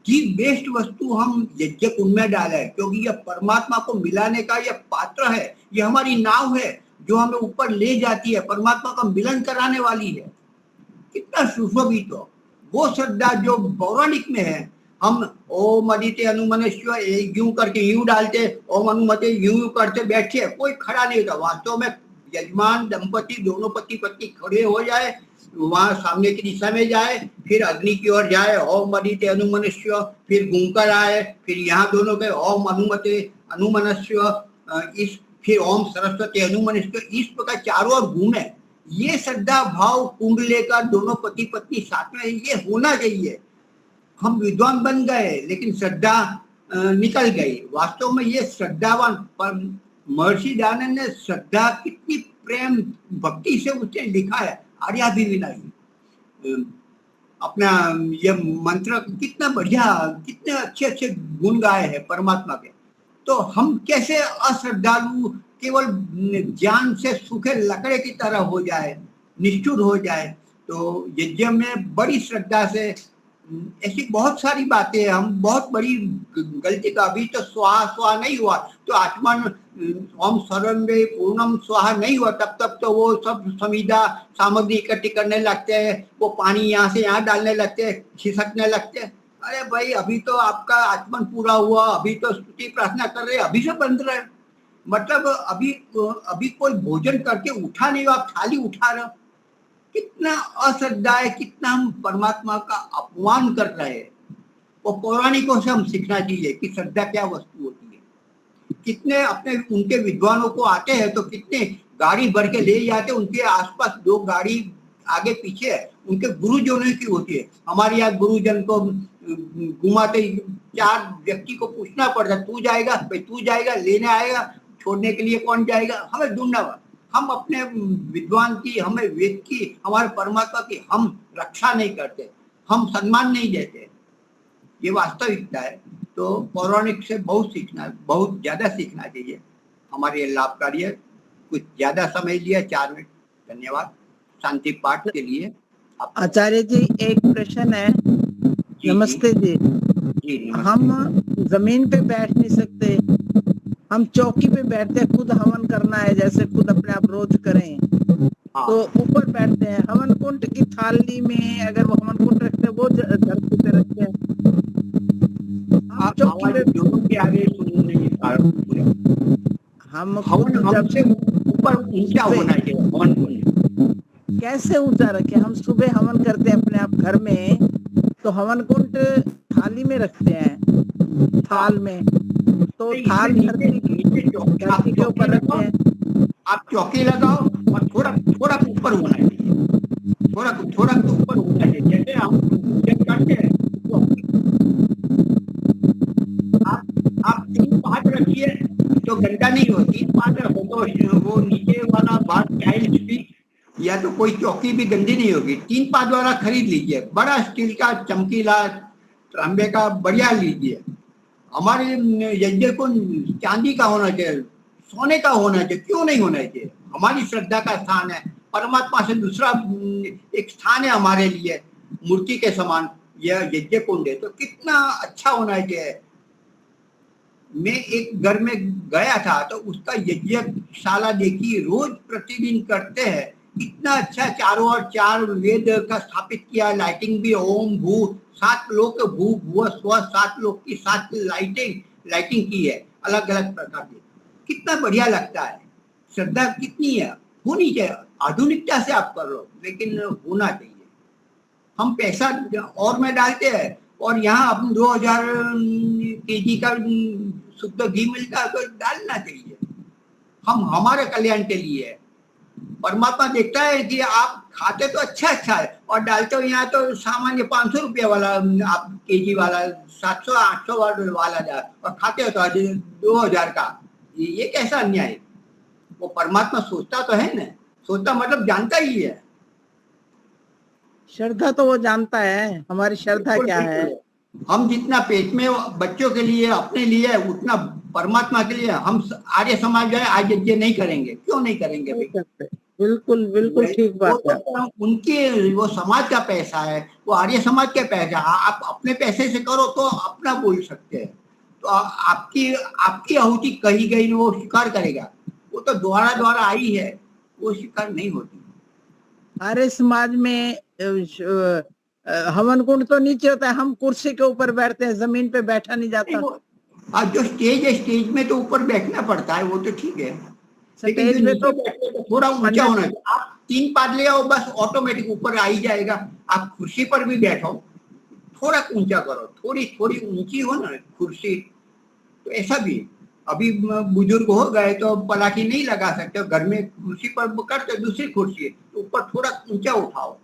कि बेस्ट वस्तु हम यज्ञ कुंड में डाले, क्योंकि यह परमात्मा को मिलाने का यह पात्र है, यह हमारी नाव है जो हमें ऊपर ले जाती है, परमात्मा का मिलन कराने वाली है। कितना सुशोभित हो वो श्रद्धा जो पौराणिक में है। हम ओम अदिते अनुमनस्व यूं करके यूं डालते, ओम अनुमते यूं करते बैठे, कोई खड़ा नहीं होता। वास्तव में यजमान दंपति दोनों पति पत्नी खड़े हो जाए, वहां सामने की दिशा में जाए, फिर अग्नि की ओर जाए, ओम अदिते अनुमनस्व, फिर घूमकर आए, फिर यहाँ दोनों के ओम अनुमते अनुमनस्व, इस फिर ओम सरस्वती अनुमनस्व, इस प्रकार चारों ओर घूमे। ये श्रद्धा भाव कुंड लेकर दोनों पति पत्नी साथ में, ये होना चाहिए। हम विद्वान बन गए लेकिन श्रद्धा निकल गई। वास्तव में ये श्रद्धावान, पर महर्षि दयानंद ने श्रद्धा कितनी प्रेम भक्ति से उसने लिखा है, आर्याभिविनाशी अपना ये मंत्र कितना बढ़िया, कितने अच्छे अच्छे गुण गाए हैं परमात्मा के। तो हम कैसे अश्रद्धालु केवल ज्ञान से सूखे लकड़े की तरह हो जाए, निष्ठुर हो जाए? तो यज्ञ में बड़ी श्रद्धा से ऐसी बहुत सारी बातें हैं। हम बहुत बड़ी गलती का, अभी तो स्वाहा स्वाहा नहीं हुआ, तो आत्मन ओम सर्वे पूर्णम स्वाहा नहीं हुआ, तब तक तो वो सब समीधा सामग्री इकट्ठी करने लगते हैं, वो पानी यहाँ से यहाँ डालने लगते हैं, खिसकने लगते हैं। अरे भाई अभी तो आपका आत्मन पूरा हुआ, अभी तो स्तुति प्रार्थना कर रहे, अभी से बंद रहे, मतलब अभी कोई भोजन करके उठा नहीं हो, आप थाली उठा रहे हो। कितना अश्रद्धा है, कितना हम परमात्मा का अपमान कर रहे हैं। वो पौराणिकों से हम सीखना चाहिए कि श्रद्धा क्या वस्तु होती है। कितने अपने उनके विद्वानों को आते हैं तो कितने गाड़ी भर के ले जाते, उनके आसपास दो गाड़ी आगे पीछे है, उनके गुरुजनों की होती है। हमारे यहाँ गुरुजन को घुमाते 4 व्यक्ति को पूछना पड़ता है, तू जाएगा भाई, तू जाएगा, लेने आएगा, छोड़ने के लिए कौन जाएगा, हमें ढूंढना। हम अपने विद्वान की, हमें वेद की, हमारे परमात्मा की हम रक्षा नहीं करते, हम सम्मान नहीं देते। ये वास्तविकता है। तो पौराणिक से बहुत सीखना, बहुत ज्यादा सीखना चाहिए, हमारे लिए लाभकारी है। कुछ ज्यादा समय लिया, 4 मिनट, धन्यवाद शांति पाठ के लिए। आचार्य जी एक प्रश्न है। नमस्ते जी। हम जमीन पे बैठ नहीं सकते, हम चौकी पे बैठते हैं, खुद हवन करना है, जैसे खुद अपने आप रोज करें, तो ऊपर बैठते हैं। हवन कुंड की थाली में अगर वो हवन कुंड रखते हैं, वो धरती पे रखते हैं, हम चौकी पे के आगे हम हमसे ऊपर ऊंचा होना चाहिए। हवन कुंड कैसे ऊंचा रखे? हम सुबह हवन करते हैं अपने आप घर में, तो हवन कुंड थाली में रखते हैं, थाल में, तो थाल धरती के ऊपर रखते हैं। आप चौकी लगाओ और थोड़ा थोड़ा ऊपर होना चाहिए, थोड़ा तो ऊपर होना चाहिए। जैसे हम पूजन करते हैं तो आप 3 पात रखिए तो गंदा नहीं हो, 3 पात रखो तो वो नीचे वाला भाग टाइल्स भी या तो कोई चौकी भी गंदी नहीं होगी। 3 पात वाला खरीद लीजिए, बड़ा स्टील का चमकीला तांबे का बढ़िया लीजिए। हमारे यज्ञ को चांदी का होना चाहिए, सोने का होना चाहिए, क्यों नहीं होना चाहिए? हमारी श्रद्धा का स्थान है, परमात्मा से दूसरा एक स्थान है हमारे लिए, मूर्ति के समान यह यज्ञ कुंड है। तो कितना अच्छा होना चाहिए। मैं एक घर में गया था तो उसका यज्ञशाला देखी, रोज प्रतिदिन करते हैं, इतना अच्छा, चारों ओर 4 वेद का स्थापित किया, लाइटिंग भी ओम भू 7 लोग, भू भुव स्व 7 लोग की 7 लाइटिंग की है अलग अलग प्रकार की। कितना बढ़िया लगता है। श्रद्धा कितनी है, होनी चाहिए, आधुनिकता से आप कर लो, लेकिन होना चाहिए। हम पैसा और में डालते हैं और यहाँ अपन 2000 केजी का शुद्ध घी मिलता है तो डालना चाहिए। हम हमारे कल्याण के लिए है। परमात्मा देखता है कि आप खाते तो अच्छा है और डालते हो यहाँ तो सामान्य 500 रुपया वाला आप केजी वाला 700-800 वाला जा और खाते हो तो 2000 का, ये कैसा अन्याय है? वो परमात्मा सोचता तो है ना, सोचता मतलब जानता ही है। श्रद्धा तो वो जानता है, हमारी श्रद्धा क्या है। हम जितना पेट में बच्चों के लिए अपने लिए है उतना परमात्मा के लिए हम आर्य समाज जो है आज यज्ञ नहीं करेंगे, क्यों नहीं करेंगे भाई? बिल्कुल बिल्कुल ठीक बात है। तो उनके वो समाज का पैसा है, वो आर्य समाज का पैसा, आप अपने पैसे से करो तो अपना बोल सकते हैं। तो आपकी आहुति कही गई वो स्वीकार करेगा, वो तो द्वारा आई है, वो स्वीकार नहीं होती। आर्य समाज में हवन कुंड तो नीचे होता है, हम कुर्सी के ऊपर बैठते हैं, जमीन पे बैठा नहीं जाता। आज जो स्टेज है, स्टेज में तो ऊपर बैठना पड़ता है, वो तो ठीक है, लेकिन स्टेज में तो थोड़ा ऊंचा होना चाहिए। आप 3 पाद ले आओ बस ऑटोमेटिक ऊपर आ ही जाएगा। आप कुर्सी पर भी बैठो, थोड़ा ऊंचा करो, थोड़ी ऊंची हो ना कुर्सी, तो ऐसा भी। अभी बुजुर्ग हो गए तो पलाठी नहीं लगा सकते, घर में कुर्सी पर करते, दूसरी कुर्सी है तो ऊपर थोड़ा ऊंचा उठाओ,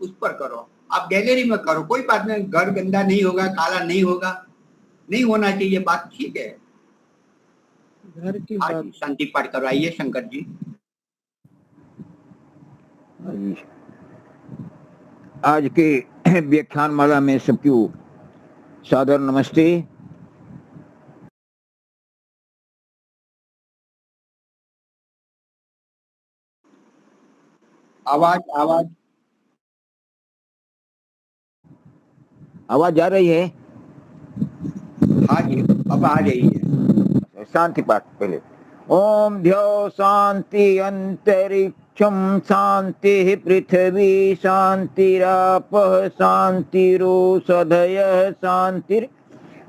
उस पर करो। आप गैलरी में करो, कोई बात नहीं, घर गंदा नहीं होगा, काला नहीं होगा, नहीं होना चाहिए, बात ठीक है। घर की हाँ बात। जी, शांति पाठ करवाइए शंकर जी। आज के व्याख्यान माला में सबको सादर नमस्ते। आवाज आवाज आ रही है? हाँ जी, अब आ रही है। शांति पाठ पहले। ओम ध्यो शांति अंतरिक्षम शांति पृथ्वी शांतिरापः शांतिरोषधयः शांतिर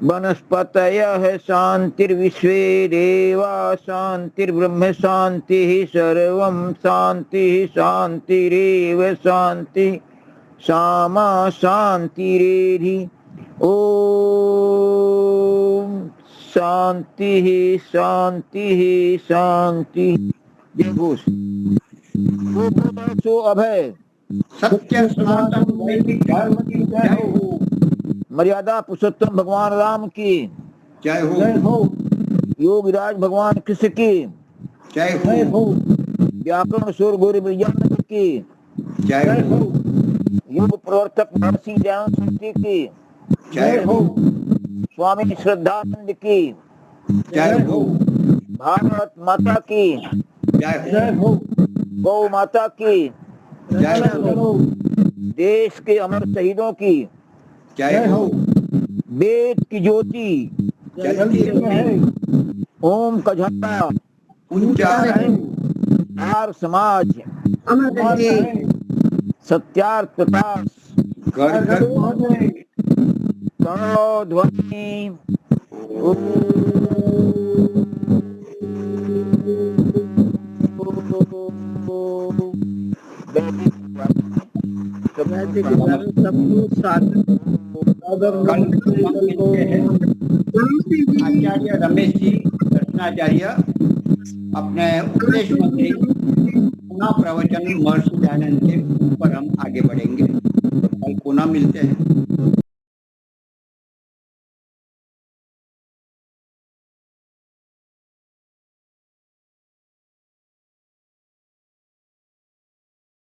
वनस्पतयः शांतिर्विश्वे देवा शांतिर्ब्रह्म शांतिः सर्वं शांतिः शांतिरेव शांतिः सामा शांतिरेधि। ओम शांति शांति शांति। जय घोष। सो अभय सत्य सनातन वैदिक धर्म की जय हो। मर्यादा पुरुषोत्तम भगवान राम की जय जय हो। हो। योगराज भगवान कृष्ण की जय जय हो। हो। व्याकरण सुर गौरी विज्ञान की जय जय हो। हो। योग प्रवर्तक महर्षि दयानंद सरस्वती की जय हो। स्वामी श्रद्धानंद की जय हो। भारत माता की जय हो। गौ माता की जय हो। देश के अमर शहीदों की जय हो। वेद की ज्योति जल्दी है। ओम का झंडा ऊंचा है। आर समाज हमारा है। सत्यार्थ प्रकाश घर घर है। करो ध्वनि। वैदिक धर्म सबको साथ। कल मिलते हैं। आचार्य रमेश जी दर्शनाचार्य अपने उपदेश मंत्री पुनः प्रवचन महर्षि दयानंद के ऊपर हम आगे बढ़ेंगे। कल पुनः मिलते हैं।